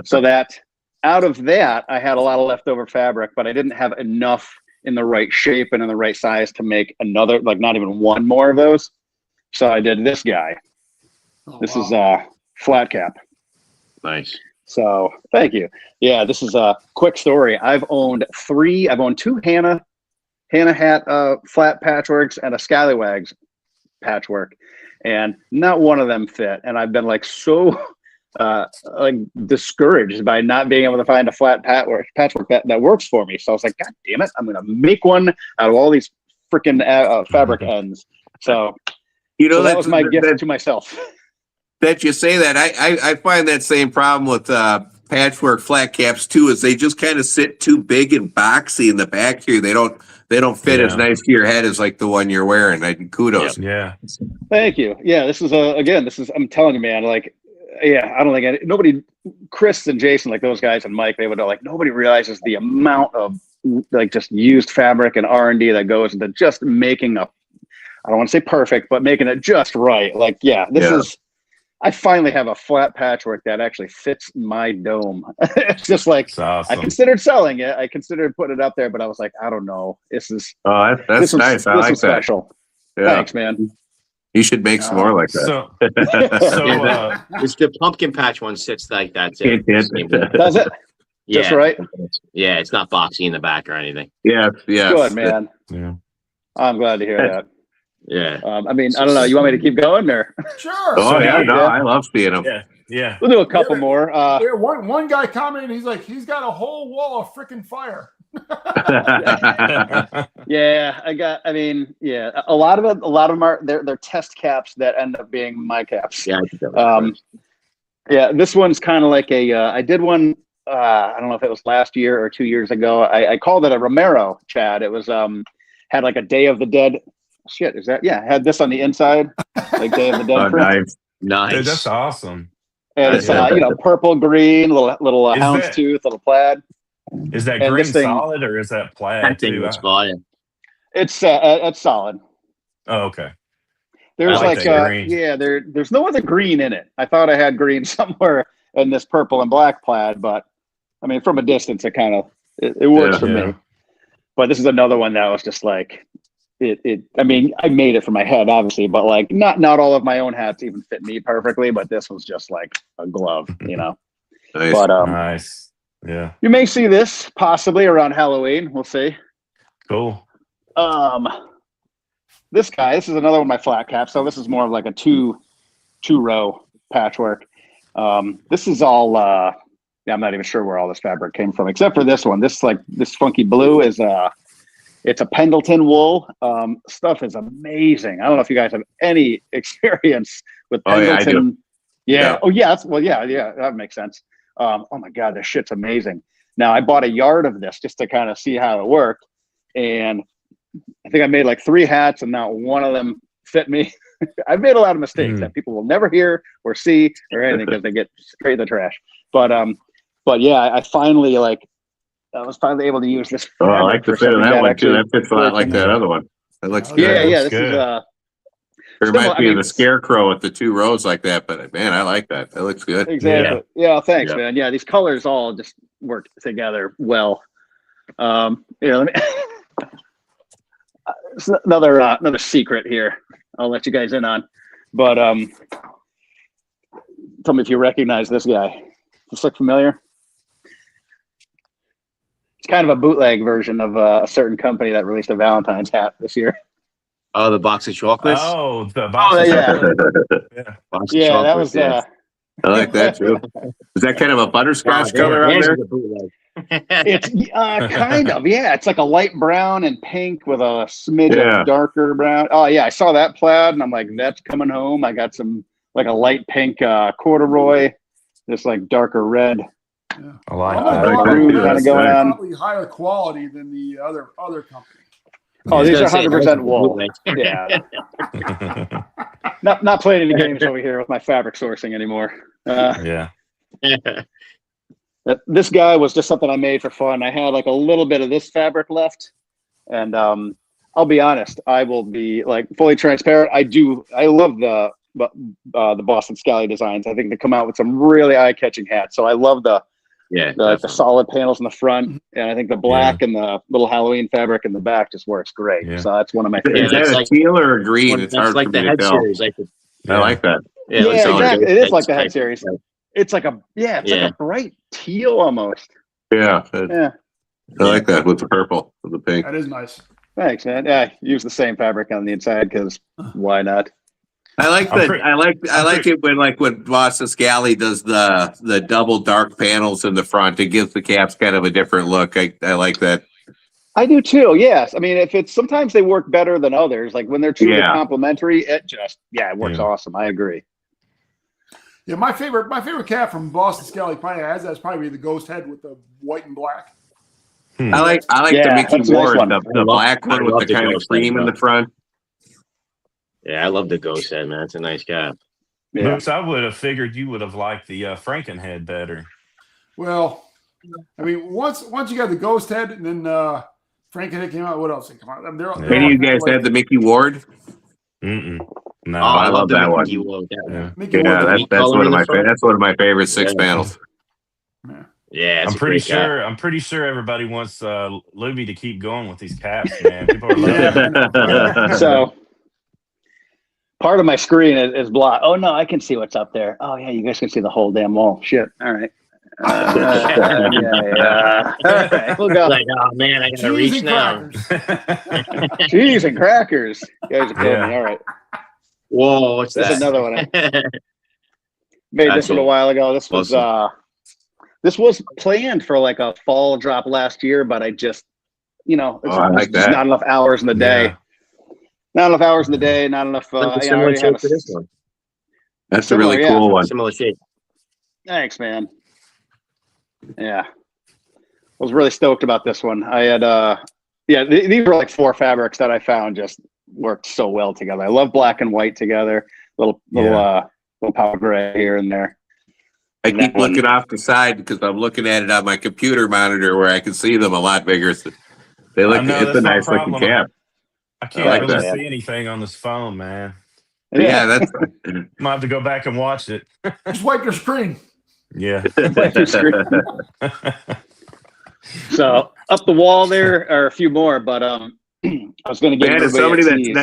so that out of that, I had a lot of leftover fabric, but I didn't have enough in the right shape and in the right size to make another, like not even one more of those. So I did this guy. This is a flat cap. Nice. So thank you. Yeah, this is a quick story. I've owned two Hannah hat flat patchworks and a Scallywags patchwork, and not one of them fit. And I've been like so like discouraged by not being able to find a flat patchwork that works for me. So I was like, God damn it, I'm gonna make one out of all these freaking fabric ends. So so that was my gift to myself. That you say that, I find that same problem with patchwork flat caps too, is they just kind of sit too big and boxy in the back here. They don't fit as nice to your head as like the one you're wearing. Kudos. Yeah. Thank you. Yeah, this is I'm telling you, man, like, yeah, I don't think nobody, Chris and Jason, like those guys and Mike, they would know, like, nobody realizes the amount of like just used fabric and R&D that goes into just making I don't want to say perfect, but making it just right. Like, yeah, I finally have a flat patchwork that actually fits my dome. It's just like, awesome. I considered selling it. I considered putting it up there, but I was like, I don't know. This is that's nice. I like that. Special. Yeah. Thanks, man. You should make some more like that. It's the pumpkin patch one sits like that too. Does it? Yeah. Just right? Yeah, it's not boxy in the back or anything. Yeah. Good, man. Yeah. I'm glad to hear that. Yeah. I mean, I don't know. You want me to keep going or? Sure. Oh, I love seeing them. Yeah. We'll do a couple more. One guy commented, he's like, he's got a whole wall of freaking fire. Yeah, a lot of them are they're test caps that end up being my caps. Yeah. Yeah, this one's kind of like I did one, I don't know if it was last year or 2 years ago. I called it a Romero, Chad. It was had like a Day of the Dead. Shit, is that? Yeah, had this on the inside, like Day of the Dead. Nice. Dude, that's awesome. And it's purple, green, little houndstooth, little plaid. Is that green solid or is that plaid? I think it's fine. It's solid. Oh, okay. There's there's no other green in it. I thought I had green somewhere in this purple and black plaid, but I mean, from a distance, it kind of it works for me. But this is another one that was just like I mean, I made it for my head, obviously, but like not all of my own hats even fit me perfectly. But this was just like a glove, Nice. But nice. Yeah. You may see this possibly around Halloween. We'll see. Cool. This is another one of my flat caps. So this is more of like a two row patchwork. This is all I'm not even sure where all this fabric came from, except for this one. This funky blue is it's a Pendleton wool. Stuff is amazing. I don't know if you guys have any experience with Pendleton. Yeah. Oh yeah. That makes sense. Oh my God, this shit's amazing. Now I bought a yard of this just to kind of see how it worked. And I think I made like 3 hats and not one of them fit me. I've made a lot of mistakes that people will never hear or see or anything because they get straight in the trash. But yeah, I was finally able to use this. Oh, I like the fit of that one too. That fits a lot like that other one. That looks good. Yeah. This good. is it reminds me of the scarecrow with the 2 rows like that, but man, I like that. That looks good. Exactly. Yeah, thanks, man. Yeah, these colors all just work together well. Let me it's another secret here. I'll let you guys in on, but tell me if you recognize this guy. Does this look familiar? It's kind of a bootleg version of a certain company that released a Valentine's hat this year. Oh, the box of chocolates. Oh, the box of yeah. chocolate. Yeah. Box of Yeah, that chocolates, was. yeah. I like that too. Is that kind of a butterscotch Wow, color on theirs there? is a bootleg. It's kind of, yeah. It's like a light brown and pink with a smidge Yeah. of darker brown. Oh yeah, I saw that plaid and I'm like, that's coming home. I got some like a light pink corduroy, just like darker red. Yeah. I like I'm that. gonna go Maroon out kinda with going on. probably higher quality than the other company. Oh, I was these are gonna say, 100% theirs is a wool. bootleg. Yeah, not playing any games over here with my fabric sourcing anymore. Yeah. This guy was just something I made for fun. I had like a little bit of this fabric left, and I'll be honest. I will be like fully transparent. I love the Boston Scally designs. I think they come out with some really eye-catching hats. So I love the solid panels in the front, and I think the black and the little Halloween fabric in the back just works great. Yeah. So that's one of my Is favorites. that a like- teal or a green? It's That's hard like for the me to head tell. series. I like that. Yeah, it's like exactly. a- It is like the type- head series. It's like like a bright teal almost. Yeah, Yeah. I like that with the purple, with the pink. That is nice. Thanks, man. Yeah, use the same fabric on the inside because why not? I like I'm that. pretty- I like it when Boston Scally does the double dark panels in the front. It gives the caps kind of a different look. I like that. I do too. Yes, I mean, if it's sometimes they work better than others. Like when they're truly complementary, it works awesome. I agree. Yeah, my favorite cap from Boston Scally probably has that's probably the ghost head with the white and black. I like Yeah, the Mickey that's a nice Ward, one. the black one with the kind of ghost cream head, in the front. Yeah, I love the ghost head, man. It's a nice cap. Yeah. Moose, I would have figured you would have liked the Frankenhead better. Well, I mean, once you got the ghost head, and then Frankenhead came out. What else did come out? Any of you guys had the Mickey Ward? Mm-mm. No. Oh, I love that that one. one. Yeah. Mickey Yeah, Ward. that's one of my that's one of my favorite six Yeah. panels. Yeah, it's I'm a pretty great cap. sure. I'm pretty sure everybody wants Loubier to keep going with these caps, man. People are loving it. Yeah. So part of my screen is blocked. Oh no, I can see what's up there. Oh yeah, you guys can see the whole damn wall. Shit. All right. Yeah. All right, we'll go. Like, oh man, I gotta Cheese reach and now. crackers. Cheese and crackers. You guys are killing me. Yeah. All right. Whoa, what's This that? is another one. I made That's this one a cool. while ago. This was Awesome. this was planned for like a fall drop last year, but I just it's I like just that. not enough hours in the day. Yeah. Not enough hours in the day. Not enough. Like a I similar already had shape to this one. That's a really Similar, cool one. Similar shape. Thanks, man. Yeah. I was really stoked about this one. I had these were like four fabrics that I found just worked so well together. I love black and white together. Little powder gray here and there. I And keep that one- looking off the side because I'm looking at it on my computer monitor where I can see them a lot bigger. So they look. I know, It's a that's my nice looking problem. cap. I can't like really that. see anything on this phone, man. Yeah, that's. Might have to go back and watch it. Just wipe your screen. Yeah. So up the wall there are a few more, but I was going to get Man, as somebody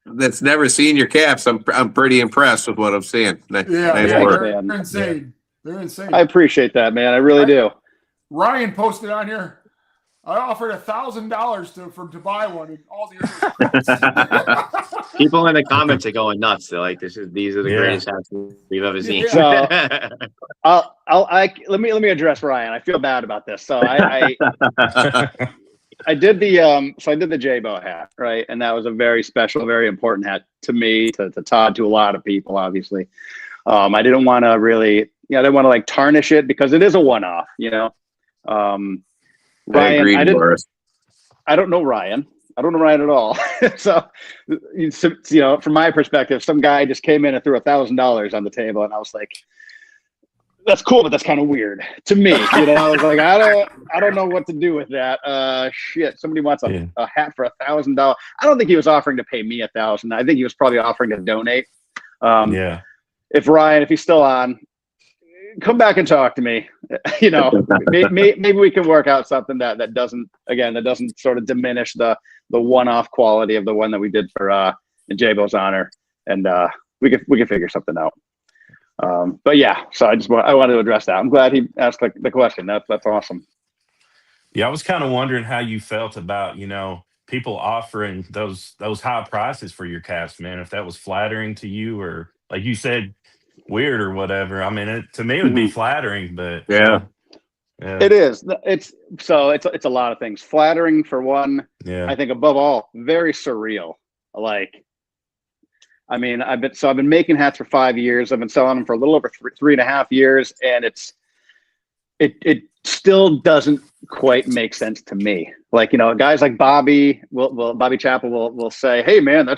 that's never seen your caps, I'm pretty impressed with what I'm seeing. Nice yeah, work. They're man. insane. They're insane. I appreciate that, man. I really do. Ryan posted on here. I offered $1,000 to buy one, and all the People in the comments are going nuts. They're like, these are the Yeah. greatest hats we've ever seen. So let me address Ryan. I feel bad about this. So I did the J-Bow hat, right? And that was a very special, very important hat to me, to Todd, to a lot of people, obviously. I didn't want to really, I didn't want to like tarnish it because it is a one-off, I agree, Boris. I don't know Ryan. I don't know Ryan at all. So, from my perspective, some guy just came in and threw $1,000 on the table, and I was like, "That's cool, but that's kind of weird to me." I was like, "I don't know what to do with that." Shit, somebody wants a hat for $1,000. I don't think he was offering to pay me $1,000. I think he was probably offering to donate. Yeah. If Ryan, if he's still on, come back and talk to me. You know, maybe we can work out something that doesn't sort of diminish the one-off quality of the one that we did for in J-Bo's honor, and we can figure something out. But yeah, so I wanted to address that. I'm glad he asked the question. That's awesome. Yeah, I was kind of wondering how you felt about, people offering those high prices for your caps, man. If that was flattering to you, or like you said, weird or whatever. I mean, to me, it would be flattering, but Yeah. yeah, It is. It's a lot of things. Flattering for one. yeah, I think above all, very surreal. Like, I mean, I've been making hats for 5 years. I've been selling them for a little over 3.5 years, and it still doesn't quite make sense to me. Like, guys like Bobby Chappell will say, "Hey, man,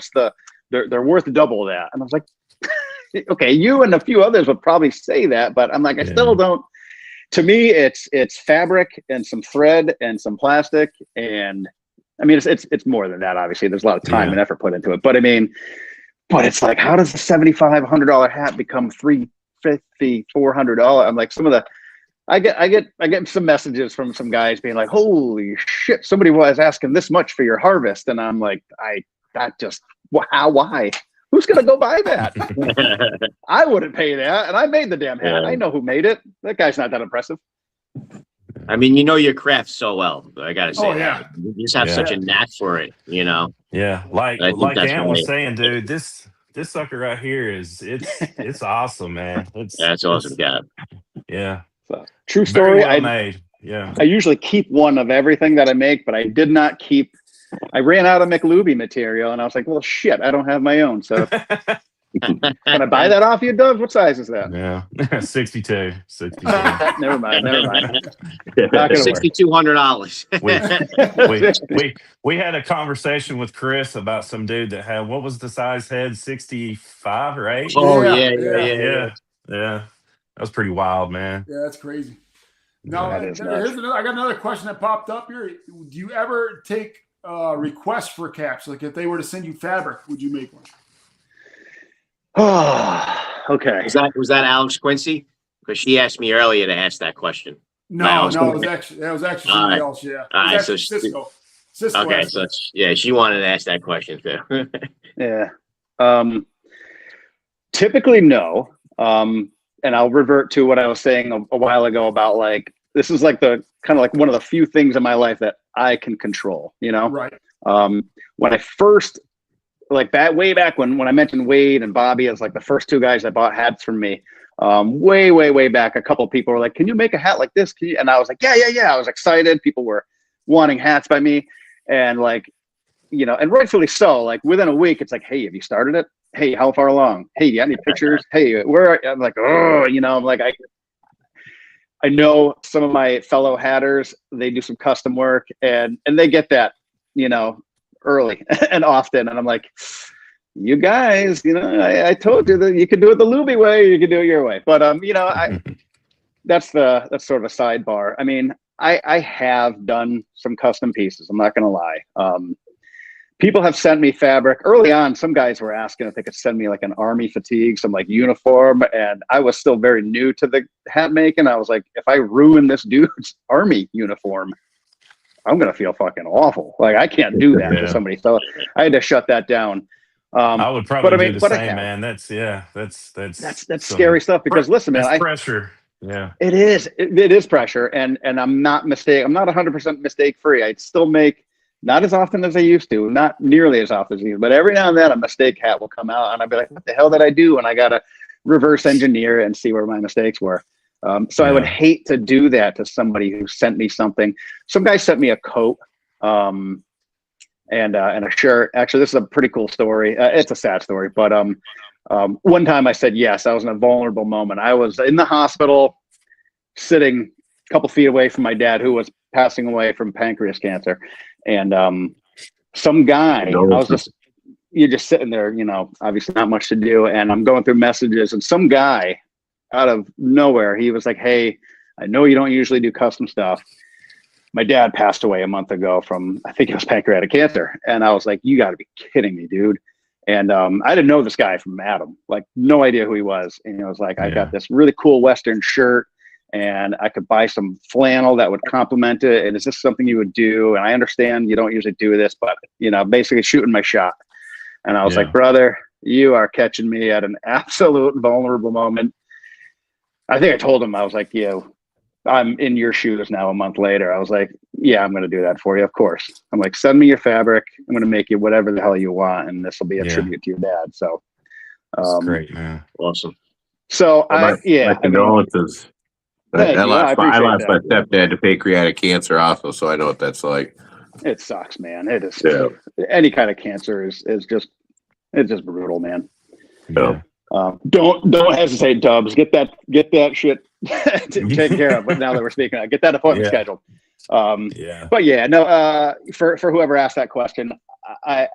they're worth double that," and I was like, "Okay, you and a few others would probably say that, but I'm like, I still don't." To me, it's fabric and some thread and some plastic, and I mean, it's more than that. Obviously, there's a lot of time and effort put into it, but I mean. But it's like, how does a $7,500 hat become $350, $400? I'm like, I get some messages from some guys being like, "Holy shit, somebody was asking this much for your harvest," and I'm like, why? Who's gonna go buy that? I wouldn't pay that, and I made the damn hat. Yeah. I know who made it. That guy's not that impressive. I mean, you know your craft so well. I gotta say Oh, yeah. that. You just have such a knack for it, yeah. Like I think that's Ant was right. saying, dude, this sucker right here it's awesome, man. That's awesome, Gab. Yeah, So, true very story. well made. Yeah. I usually keep one of everything that I make, but I did not keep. I ran out of Loubier material, and I was like, "Well, shit, I don't have my own." So, can I buy that off you, Doug? What size is that? Yeah, 62. Never mind. Not gonna work. $6,200. We had a conversation with Chris about some dude that had, what was the size head, 65 or 8? Oh Yeah, yeah. That was pretty wild, man. Yeah, that's crazy. Now, That is I got another question that popped up here. Do you ever take requests for caps? Like, if they were to send you fabric, would you make one? Oh, okay. Was that Alex Quincy? Because she asked me earlier to ask that question. No, it was actually somebody else. Yeah. All right, so Cisco. Okay, so she wanted to ask that question too. Yeah. Typically, no. And I'll revert to what I was saying a while ago about, like, this is like the kind of like one of the few things in my life that I can control, Right. When I first, like, way back when I mentioned Wade and Bobby as like the first two guys that bought hats from me, way back, a couple of people were like, "Can you make a hat like this? Can you?" And I was like, yeah. I was excited. People were wanting hats by me, and like, and rightfully so. Like, within a week, it's like, "Hey, have you started it? Hey, how far along? Hey, do you have any pictures? Hey, where?" I'm like, "Oh, I'm like, I know some of my fellow hatters, they do some custom work, and they get that, early and often. And I'm like, you guys, I told you that you could do it the Loubier way, you could do it your way. But that's sort of a sidebar. I mean, I have done some custom pieces. I'm not gonna lie. People have sent me fabric early on. Some guys were asking if they could send me like an army fatigue, some like uniform, and I was still very new to the hat making. I was like, if I ruin this dude's army uniform, I'm gonna feel fucking awful. Like, I can't do that to somebody. So I had to shut that down. I would probably do the but same, man. That's scary stuff, because listen, man, that's pressure. Yeah, it is. It is pressure, and I'm not 100% mistake free. I still make, not as often as I used to, not nearly as often as I used to, but every now and then a mistake hat will come out, and I'll be like, what the hell did I do? And I got to reverse engineer and see where my mistakes were. So I would hate to do that to somebody who sent me something. Some guy sent me a coat and a shirt. Actually, this is a pretty cool story. It's a sad story, but one time I said yes. I was in a vulnerable moment. I was in the hospital, sitting a couple feet away from my dad, who was passing away from pancreas cancer. And some guy, you're just sitting there, obviously not much to do. And I'm going through messages, and some guy out of nowhere, he was like, "Hey, I know you don't usually do custom stuff. My dad passed away a month ago from, I think it was pancreatic cancer." And I was like, "You got to be kidding me, dude." And I didn't know this guy from Adam, like no idea who he was. And he was like, I Yeah. got this really cool Western shirt and I could buy some flannel that would complement it. And is this something you would do? And I understand you don't usually do this, but basically shooting my shot. And I was like, brother, you are catching me at an absolute vulnerable moment. I think I told him, I was like, I'm in your shoes now a month later. I was like, yeah, I'm going to do that for you. Of course. I'm like, send me your fabric. I'm going to make you whatever the hell you want. And this will be a tribute to your dad. So That's great, man. Awesome. So my condolences. Thank you. I lost my that. stepdad to pancreatic cancer also, so I know what that's like. It sucks, man. It is. Yeah. Any kind of cancer is just, it's just brutal, man. Yeah. Don't hesitate, Dubs. Get that shit taken care of. But now that we're speaking, get that appointment scheduled. But for whoever asked that question, I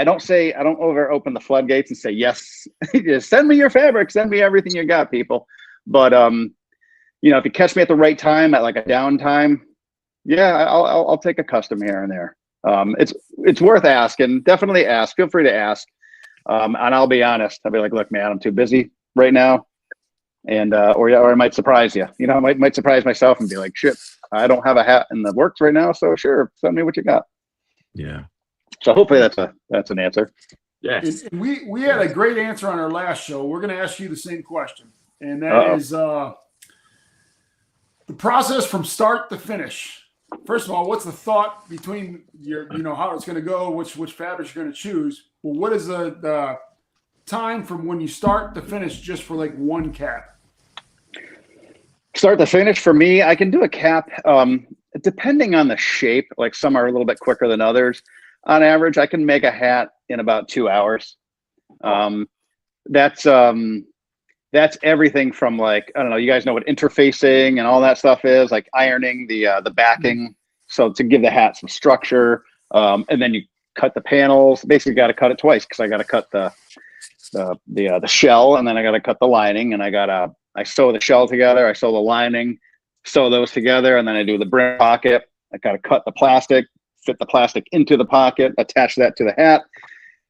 don't over open the floodgates and say yes. Just send me your fabric, send me everything you got, people. But if you catch me at the right time, at like a downtime, I'll take a custom here and there. It's worth asking. Definitely ask. Feel free to ask. And I'll be honest. I'll be like, look, man, I'm too busy right now. And or I might surprise you. I might surprise myself and be like, shit, I don't have a hat in the works right now. So sure, send me what you got. Yeah. So hopefully that's an answer. Yeah. And we had a great answer on our last show. We're going to ask you the same question, and that is the process from start to finish. First of all, what's the thought between how it's going to go, which fabrics you're going to choose? Well, what is the time from when you start to finish just for like one cap? Start to finish for me, I can do a cap depending on the shape. Like some are a little bit quicker than others. On average, I can make a hat in about 2 hours. That's everything from like, I don't know, you guys know what interfacing and all that stuff is, like ironing the backing. So to give the hat some structure, and then you cut the panels. Basically got to cut it twice because I got to cut the shell, and then I got to cut the lining, and I sew the shell together, I sew the lining, sew those together, and then I do the brim pocket. I got to cut the plastic, fit the plastic into the pocket, attach that to the hat,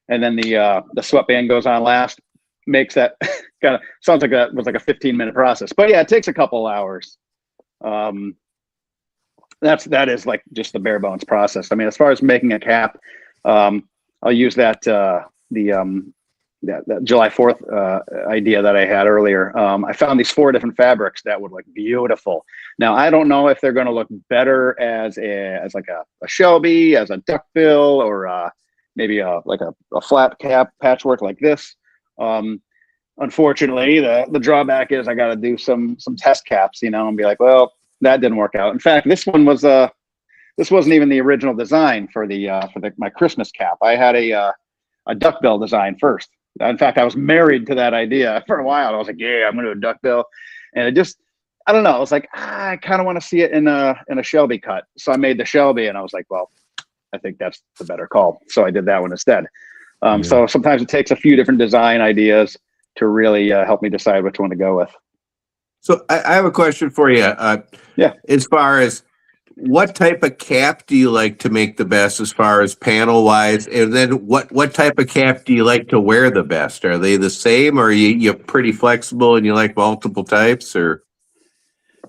and then the sweatband goes on last. Makes that kind of sounds like that was like a 15-minute process, but yeah, it takes a couple hours. That is like just the bare bones process. I mean, as far as making a cap, I'll use that July 4th idea that I had earlier. I found these 4 different fabrics that would look beautiful. Now, I don't know if they're going to look better as like a Shelby, as a duckbill, or maybe like a flat cap patchwork like this. Unfortunately, the drawback is I got to do some test caps, and be like, well, that didn't work out. In fact, this wasn't even the original design for my Christmas cap. I had a duckbill design first. In fact, I was married to that idea for a while. I was like, yeah, I'm going to do a duckbill. And it just, I don't know. I was like, I kind of want to see it in a Shelby cut. So I made the Shelby, and I was like, well, I think that's the better call. So I did that one instead. So sometimes it takes a few different design ideas to really help me decide which one to go with. So I have a question for you. As far as what type of cap do you like to make the best as far as panel wise? And then what type of cap do you like to wear the best? Are they the same, or are you pretty flexible and you like multiple types, or?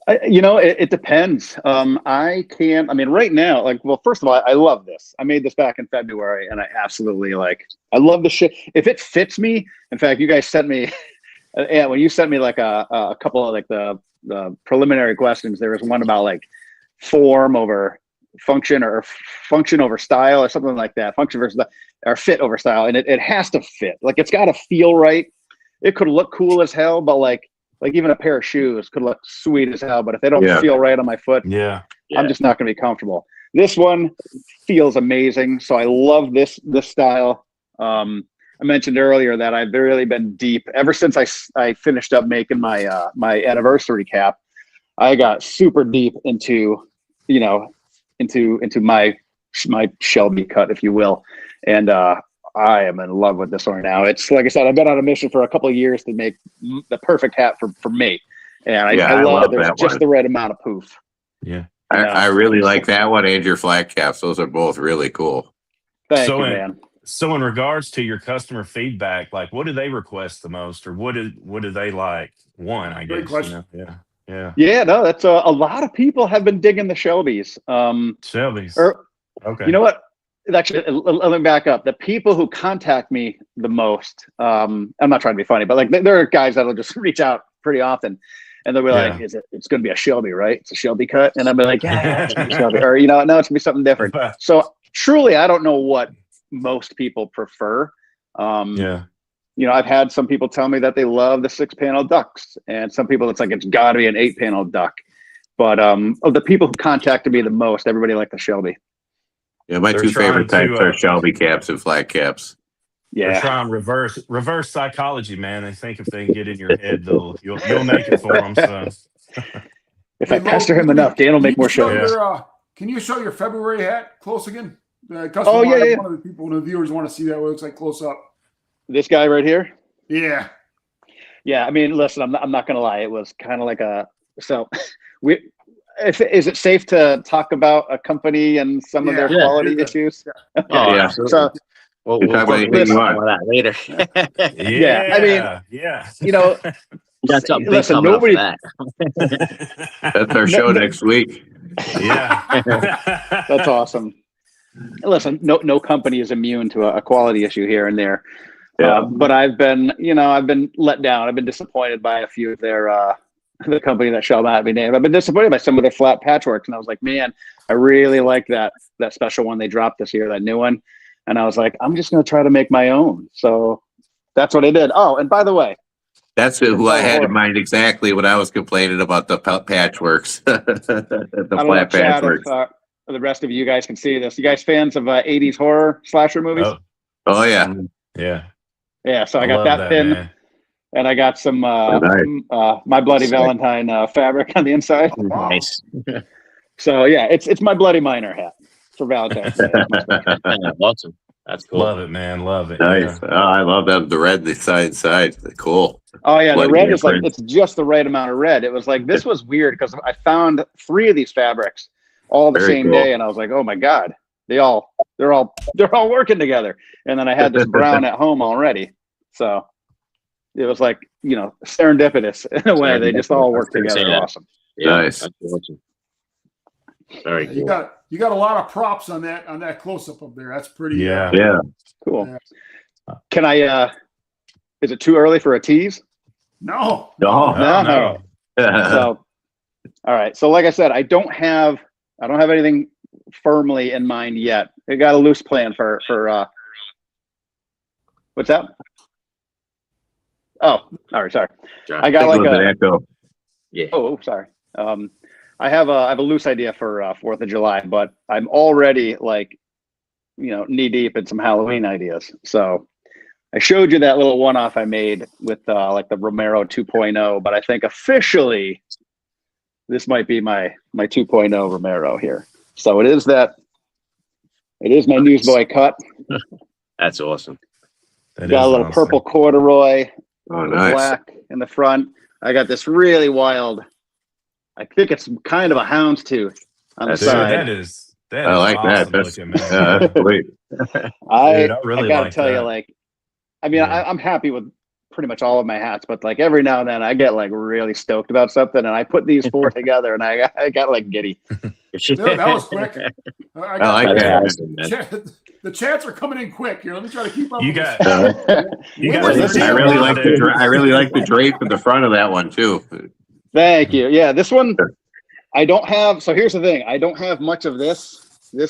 It depends. Right now, first of all, I love this. I made this back in February, and I absolutely I love the shit. If it fits me, in fact, you guys sent me, when you sent me like a couple of like the preliminary questions, there was one about like form over function, or function over style, or something like that. Function versus or fit over style, and it has to fit. Like it's got to feel right. It could look cool as hell, but like even a pair of shoes could look sweet as hell, but if they don't feel right on my foot, I'm just not going to be comfortable. This one feels amazing, so I love this style. I mentioned earlier that I've really been deep ever since I finished up making my my anniversary cap. I got super deep into my Shelby cut, if you will, and I am in love with this one now. It's like I said, I've been on a mission for a couple of years to make the perfect hat for me. And I love there's just the right amount of poof. Yeah. I really like that one and your flat caps. Those are both really cool. Thank you, man. So in regards to your customer feedback, like what do they request the most, or what do they like want, I Great guess, question. Yeah. Yeah. Yeah, no, that's a lot of people have been digging the Shelbys. Shelby's. Or Okay. you know what? Actually, let me back up. The people who contact me the most, I'm not trying to be funny, but like there are guys that'll just reach out pretty often, and they'll be like, Yeah. It's going to be a Shelby, right? It's a Shelby cut," and I'll be like, "Yeah, it's gonna be Shelby," or no, it's going to be something different. So truly, I don't know what most people prefer. Yeah. I've had some people tell me that they love the 6-panel ducks, and some people it's got to be an 8-panel duck. But of the people who contacted me the most, everybody liked the Shelby. Yeah, my They're two favorite trying to, types are Shelby caps and flat caps. They're Yeah. trying reverse psychology, man. They think if they can get in your head, you'll make it for them. So If I pester him enough, Dan will make more shows. Can you show your February hat close again? Oh, yeah. One of the people, one of the viewers want to see that what it looks like close up. This guy right here. Yeah. Yeah. I mean, listen, I'm not going to lie. It was kind of like is it safe to talk about a company and some of their quality issues? Yeah. Okay. Oh, absolutely. So We'll talk about anything you want. that later. Yeah, I mean, yeah. We got something big listen, coming nobody. up for that. That's our show next week. Yeah. That's awesome. Listen, no company is immune to a quality issue here and there. Yeah. But I've been let down. I've been disappointed by a few of their the company that shall not be named. I've been disappointed by some of their flat patchworks, and I was like, man, I really like that special one they dropped this year, that new one. And I was like, I'm just going to try to make my own. So that's what I did. Oh, and by the way, That's who I had in mind exactly when I was complaining about the patchworks, the I don't know, flat Chad, patchworks. if the rest of you guys can see this. You guys fans of 80s horror slasher movies? Oh yeah, Yeah. Yeah, so I love got that pin, man. and I got some nice. My Bloody Sick. Valentine fabric on the inside. Wow. Nice. So yeah, it's my Bloody Miner hat for Valentine's Day. Awesome. That's cool. Love it, man. Love it. nice. Yeah. Oh, I love that. The red, the side. Cool. Oh yeah, the Bloody red is like different. it's just the right amount of red. It was like this was weird because I found 3 of these fabrics all the Very same cool. day, and I was like, oh my god, they're all working together. And then I had this brown at home already, so it was like serendipitous in a way. They just all work together. Yeah. Awesome. Yeah, Nice. that's awesome. Very You cool. got a lot of props on that close up up there. That's pretty. Yeah. Yeah. Cool. Can I? Is it too early for a tease? No. No. No. So, all right. So, like I said, I don't have anything firmly in mind yet. I got a loose plan for what's that? Oh, all right. Sorry. I got like a. echo. Yeah. Oh, sorry. I have a loose idea for 4th of July, but I'm already knee deep in some Halloween ideas. So I showed you that little one-off I made with the Romero 2.0, but I think officially this might be my 2.0 Romero here. So it is my Newsboy cut. That's awesome. That Got a is little awesome. purple corduroy, Oh, nice. black in the front. I got this really wild, I think it's kind of a houndstooth on the That's Dude, side. that is I like awesome that. That's looking, man. sweet. I Dude, I really gotta like tell that. you, I mean, Yeah. I'm happy with pretty much all of my hats, but every now and then I get really stoked about something, and I put these 4 together, and I got giddy. Dude, that was quick. I like That's that. awesome, man. The chats are coming in quick here. Let me try to keep up. You with got this. you When got was I the really deal like on- the drape in the front of that one too. Thank you. Yeah, this one I don't have. So here's the thing: I don't have much of this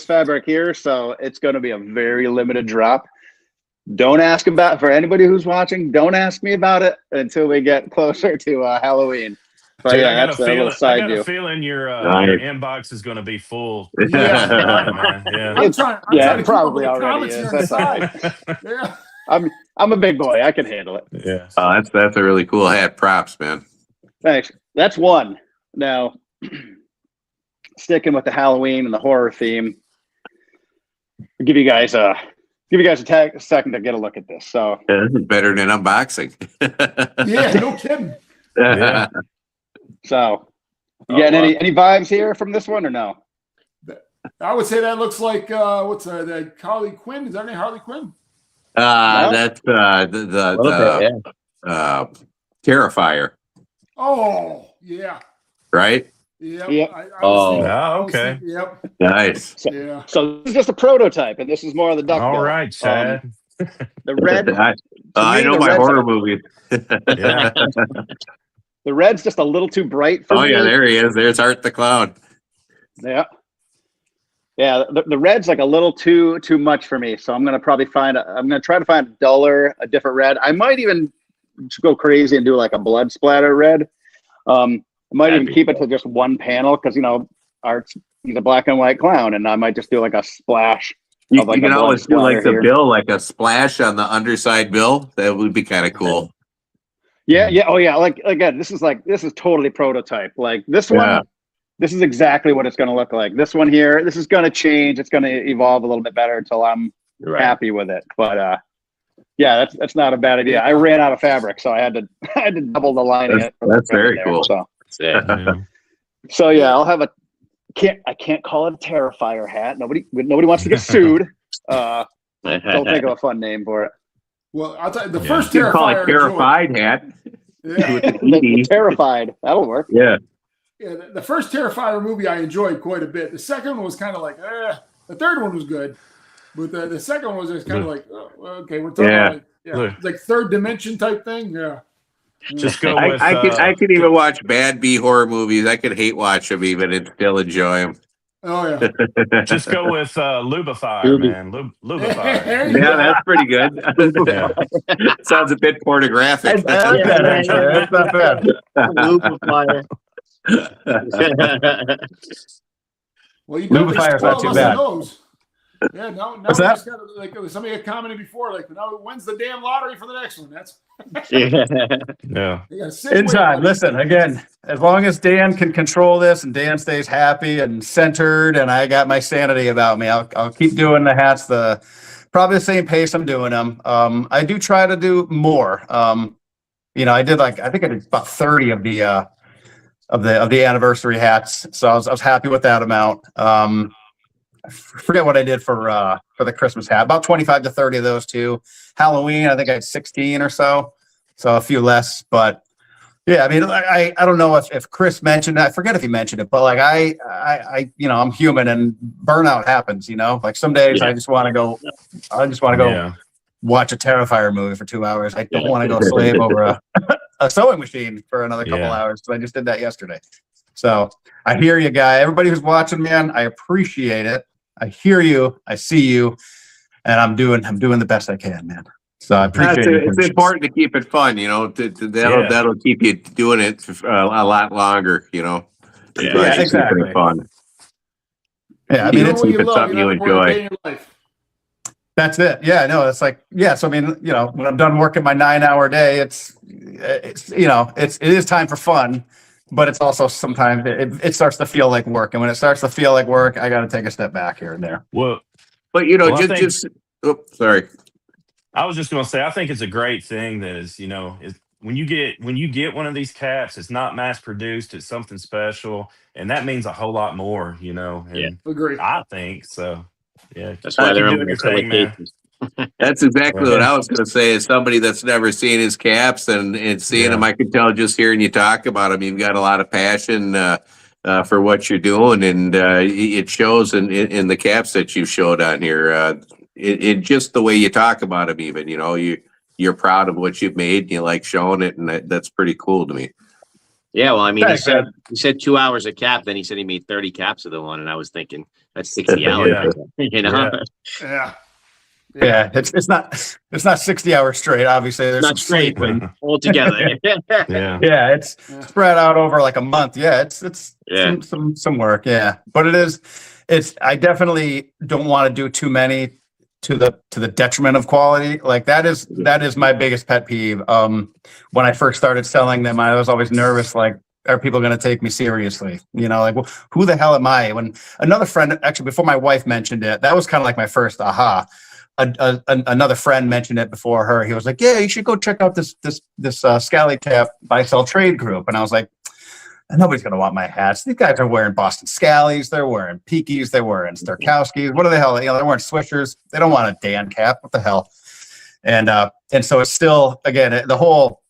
fabric here, so it's going to be a very limited drop. Don't ask about for anybody who's watching. Don't ask me about it until we get closer to Halloween. But Dude, yeah, I got that's a a little feeling. I side got a view. feeling your Nice. inbox is going to be full. Yeah. man. Yeah. I'm trying Yeah, to it keep probably up with the already comments is. here on the That's all side. Yeah. I'm a big boy. I can handle it. Yeah. That's a really cool hat. Props, man. Thanks. That's one. Now, sticking with the Halloween and the horror theme, I'll give you guys a second to get a look at this. So, Yeah, this is better than unboxing. Yeah, no kidding. Yeah. so you Oh, getting wow. any vibes here from this one or no? I would say that looks like what's the Harley Quinn? Is that her name Harley Quinn? That's little bit, Terrifier, Oh, yeah. right? Yep. Yep. I was Oh, thinking, okay. Yep. Nice. Yeah. So this is just a prototype, and this is more of the duck All bill. right, Chad. The red, I me, know the my red's horror like movies. Yeah. the red's just a little too bright for Oh me. yeah, there he is. There's Art the Clown. Yeah. Yeah, the red's like a little too much for me. So I'm gonna try to find a duller, a different red. I might even go crazy and do like a blood splatter red. I might That'd even be keep it to just one panel because Art's he's a black and white clown, and I might just do like a splash You, of like you a can blood always do like splatter the here. bill, like a splash on the underside bill. That would be kind of cool. Yeah, yeah, oh yeah. Like again, this is totally prototype. Like this one, Yeah. this is exactly what it's going to look like. This one here, this is going to change. It's going to evolve a little bit better until I'm Right. happy with it. But yeah, that's not a bad idea. I ran out of fabric, so I had to double the lining. That's very cool. So, That's it. Yeah. so yeah, I'll have I can't call it a Terrifier hat. Nobody wants to get sued. Don't think of a fun name for it. Well, I'll tell you, the Yeah. first You can call Terrifier. it Terrified hat. Yeah. With the The ED. Terrified. That'll work. Yeah. Yeah, the first Terrifier movie I enjoyed quite a bit. The second one was kind of like, The third one was good, but the second one was just kind of like, oh, okay, we're talking Yeah. about like third dimension type thing. Yeah. Just go with. I could even watch bad B horror movies. I could hate watch them even and still enjoy them. Oh yeah. Just go with Loubier, man. Loubier. There you Yeah, go. that's pretty good. Yeah. Sounds a bit pornographic. I like that, actually. That's not bad. Well, you Loubier definitely is not spoiled too us bad. on those. Yeah, now What's we that? just got like somebody had commented before, like, now when's the damn lottery for the next one? That's Yeah. you gotta sit In and wait, time. buddy. Listen, again, as long as Dan can control this and Dan stays happy and centered and I got my sanity about me, I'll keep doing the hats probably the same pace I'm doing them. I do try to do more. I did I think I did about 30 of the anniversary hats. So I was happy with that amount. I forget what I did for the Christmas hat. About 25 to 30 of those too. Halloween, I think I had 16 or so. So a few less, but yeah, I mean, I don't know if Chris mentioned it. I forget if he mentioned it, but I'm human and burnout happens, like some days I just want to go Yeah. watch a Terrifier movie for 2 hours. I don't want to go slave over a sewing machine for another couple Yeah. hours. So I just did that yesterday. So I hear you, guy. Everybody who's watching, man, I appreciate it. I hear you. I see you, and I'm doing the best I can, man. So I appreciate it. It's important to keep it fun, that'll keep you doing it a lot longer, Yeah, Just exactly. keeping it fun. Yeah, I You mean, know it's what keep it love, something you never work a enjoy. day in your life. that's it. Yeah, no, it's like, yeah. So I mean, when I'm done working my 9-hour day, it is time for fun, but it's also sometimes it starts to feel like work, and when it starts to feel like work, I got to take a step back here and there. Well, But sorry. I was just going to say, I think it's a great thing that is, when you get one of these caps, it's not mass produced, it's something special, and that means a whole lot more, and Yeah. Agree. I think so. Yeah, That's why keep they're doing in your the thing, man. cases. That's exactly what I was going to say. As somebody that's never seen his caps and seeing Yeah. them, I could tell just hearing you talk about them. You've got a lot of passion for what you're doing, and it shows in the caps that you showed on here. It just the way you talk about them, even you're proud of what you've made. And you like showing it, and that's pretty cool to me. Yeah, well, I mean, Thanks, he said 2 hours a cap. Then he said he made 30 caps of the one, and I was thinking that's 60 hours. Yeah. Yeah. Yeah, it's not 60 hours straight. Obviously, there's Not some straight, sleep. but all together. Yeah. Yeah, it's spread out over like a month. Yeah, it's Yeah. some work. Yeah, but I definitely don't want to do too many to the detriment of quality. Like that is my biggest pet peeve. When I first started selling them, I was always nervous. Like, are people going to take me seriously? Like, well, who the hell am I? When another friend, actually, before my wife mentioned it, that was kind of like my first aha. Another friend mentioned it before her. He was like, "Yeah, you should go check out this Scally Cap buy sell trade group." And I was like, "Nobody's gonna want my hats. These guys are wearing Boston Scallies. They're wearing Peakies. They're wearing Starkowskis. What the hell? They're wearing Swishers. They don't want a Dan cap. What the hell?" And so it's still, again, the whole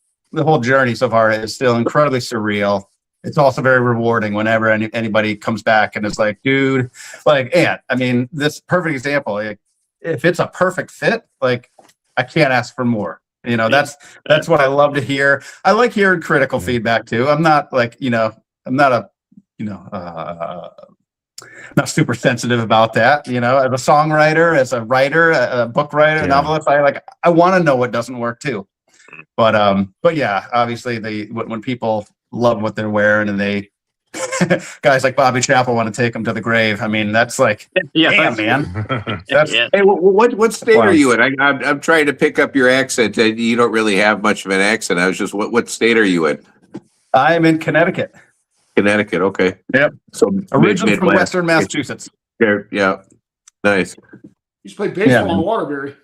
journey so far is still incredibly surreal. It's also very rewarding whenever anybody comes back and is like, dude, like, Ant, I mean, this perfect example, like, if it's a perfect fit, like, I can't ask for more. You know, that's what I love to hear. I like hearing critical feedback too. I'm not like, I'm not not super sensitive about that. As a songwriter, as a writer, a book writer, novelist, I want to know what doesn't work too. But yeah, obviously when people love what they're wearing and they guys like Bobby Chappell want to take them to the grave. I mean, that's like, damn, man. That's Hey, what state are you in? I'm trying to pick up your accent. You don't really have much of an accent. I was just, what state are you in? I am in Connecticut. Connecticut. Okay. Yep. So originally from Western Massachusetts. Yeah. Nice. You used to play baseball in Waterbury.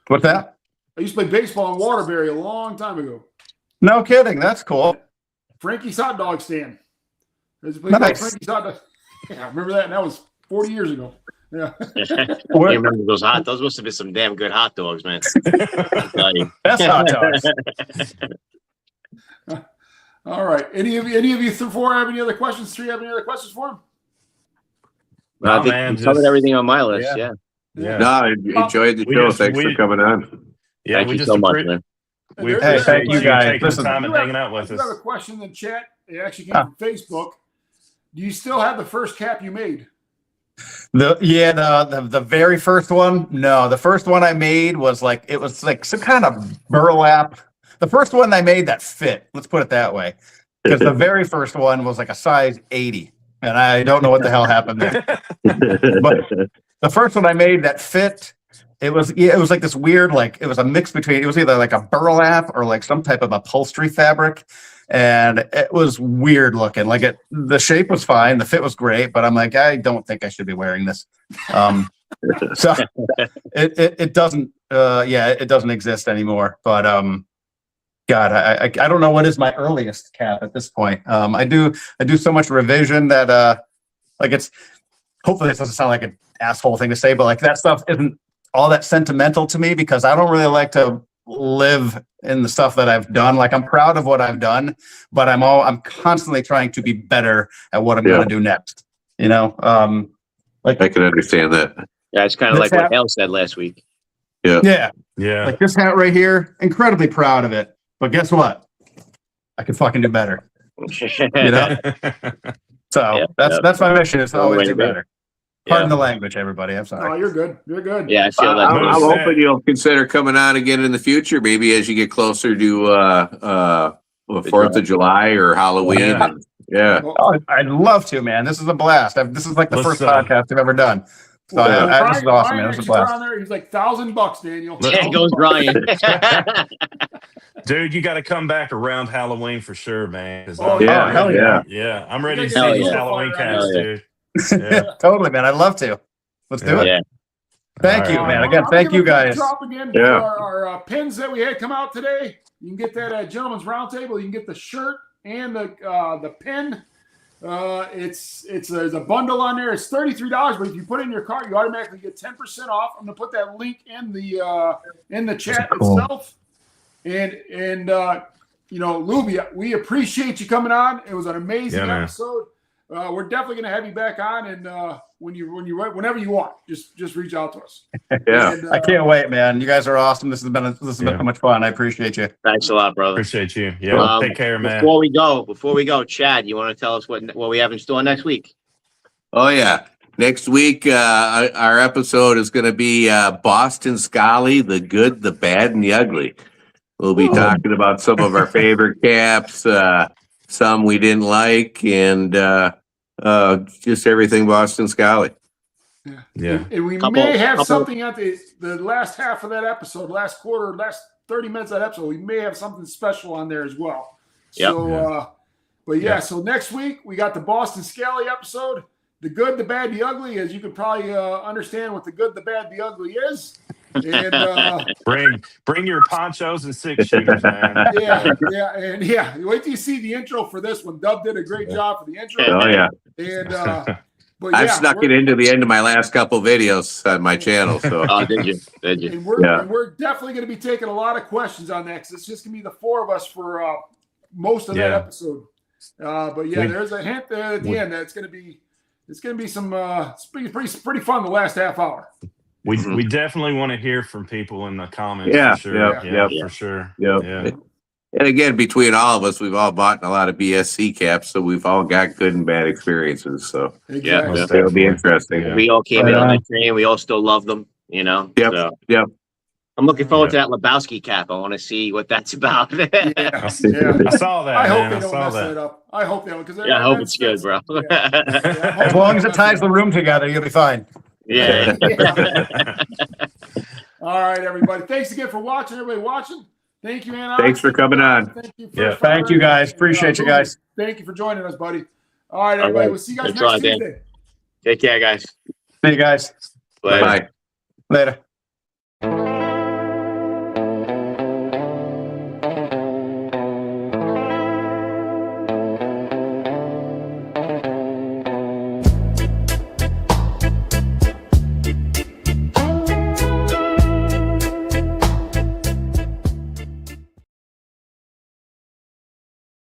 What's that? I used to play baseball in Waterbury a long time ago. No kidding. That's cool. Frankie's Hot Dog Stand. Nice. Frankie's Hot Dog. Yeah, I remember that. And that was 40 years ago. Yeah. You remember those must have been some damn good hot dogs, man. That's hot dogs. All right. Any of you four have any other questions? Three have any other questions for him? I think we covered everything on my list. Yeah. No, I enjoyed the show. Thanks for coming on. Yeah, Thank you so much, man. We Hey, thank you guys. taking the time and hanging out with us. I have a question in the chat. It actually came from Facebook. Do you still have the first cap you made? The very first one. No, the first one I made was like some kind of burlap. The first one I made that fit. Let's put it that way, because the very first one was like a size 80, and I don't know what the hell happened there. But the first one I made that fit. It was like this weird, like it was a mix between, it was either like a burlap or like some type of upholstery fabric. And it was weird looking. Like the shape was fine. The fit was great, but I'm like, I don't think I should be wearing this. So it doesn't, it doesn't exist anymore. But God, I don't know what is my earliest cap at this point. I do so much revision that it's, hopefully this doesn't sound like an asshole thing to say, but like that stuff isn't all that sentimental to me because I don't really like to live in the stuff that I've done. Like I'm proud of what I've done, but I'm constantly trying to be better at what I'm going to do next. Like I can understand that. Yeah, it's kind of like what Hale said last week. Yeah. Like this hat right here, incredibly proud of it. But guess what? I can fucking do better. So that's my mission is to always do better. Pardon the language, everybody. I'm sorry. Oh, you're good. You're good. Yeah, I feel that. I'm hoping you'll consider coming on again in the future, maybe as you get closer to 4th of July or Halloween. Yeah. Oh, I'd love to, man. This is a blast. This is like the first podcast I've ever done. So this is awesome, man. This is a blast. He's like $1,000, Daniel. There goes Brian. Dude, you got to come back around Halloween for sure, man. Hell yeah. Yeah, I'm ready to see these Halloween caps, dude. Yeah. Totally, man. I'd love to. Let's do it. Yeah. Thank you, man. Again, thank you guys. Drop again for our pins that we had come out today. You can get that at Gentleman's Roundtable. You can get the shirt and the pin. There's a bundle on there. It's $33, but if you put it in your cart, you automatically get 10% off. I'm gonna put that link in the chat itself. And Loubier, we appreciate you coming on. It was an amazing episode. We're definitely gonna have you back on, and whenever you want, just reach out to us. Yeah, and, I can't wait, man. You guys are awesome. This has been so much fun. I appreciate you. Thanks a lot, brother. Appreciate you. Yeah, take care, man. Before we go, Chad, you want to tell us what we have in store next week? Oh yeah, next week our episode is going to be Boston Scally, the good, the bad, and the ugly. We'll be talking about some of our favorite caps, some we didn't like, and just everything Boston Scally. Yeah. And we may have something at the last half of that episode, last 30 minutes of that episode. We may have something special on there as well. Yep. So, so next week we got the Boston Scally episode, the good, the bad, the ugly, as you can probably understand what the good, the bad, the ugly is. And bring your ponchos and 6-shooters, man. Wait till you see the intro for this one. Dub did a great job for the intro. Oh yeah. And But I've yeah, snuck it we're- into the end of my last couple videos on my channel. So Oh, did you? Did you? And we're, Yeah. and we're definitely going to be taking a lot of questions on that because it's just going to be the four of us for most of that Yeah. episode. But yeah, We- there's a hint there at the end that it's going to be some it's pretty fun the last half hour. We definitely want to hear from people in the comments Yeah, for sure. yeah, Yeah, for sure. yeah. Yeah. And again, between all of us, we've all bought a lot of BSC caps, so we've all got good and bad experiences. So Exactly. Most it'll be definitely. interesting. Yeah. We all came in Right on on. that train. We all still love them, you know? Yep. So Yep. I'm looking forward to that Lebowski cap. I want to see what that's about. Yeah, I saw that. I hope man. they I don't saw mess that. that up. I hope they don't because Yeah, I hope it's good, bro. As long as it ties the room together, you'll be fine. Yeah. All right, everybody. Thanks again for watching. Everybody watching. Thank you, Anna. Thanks for coming on. Thank you. Yeah. Thank you, guys. Appreciate you guys. Thank you for joining us, buddy. All right, All everybody. right. We'll see you guys Thanks a next lot, Dan. Tuesday. Take care, guys. See you guys Later. Bye. later.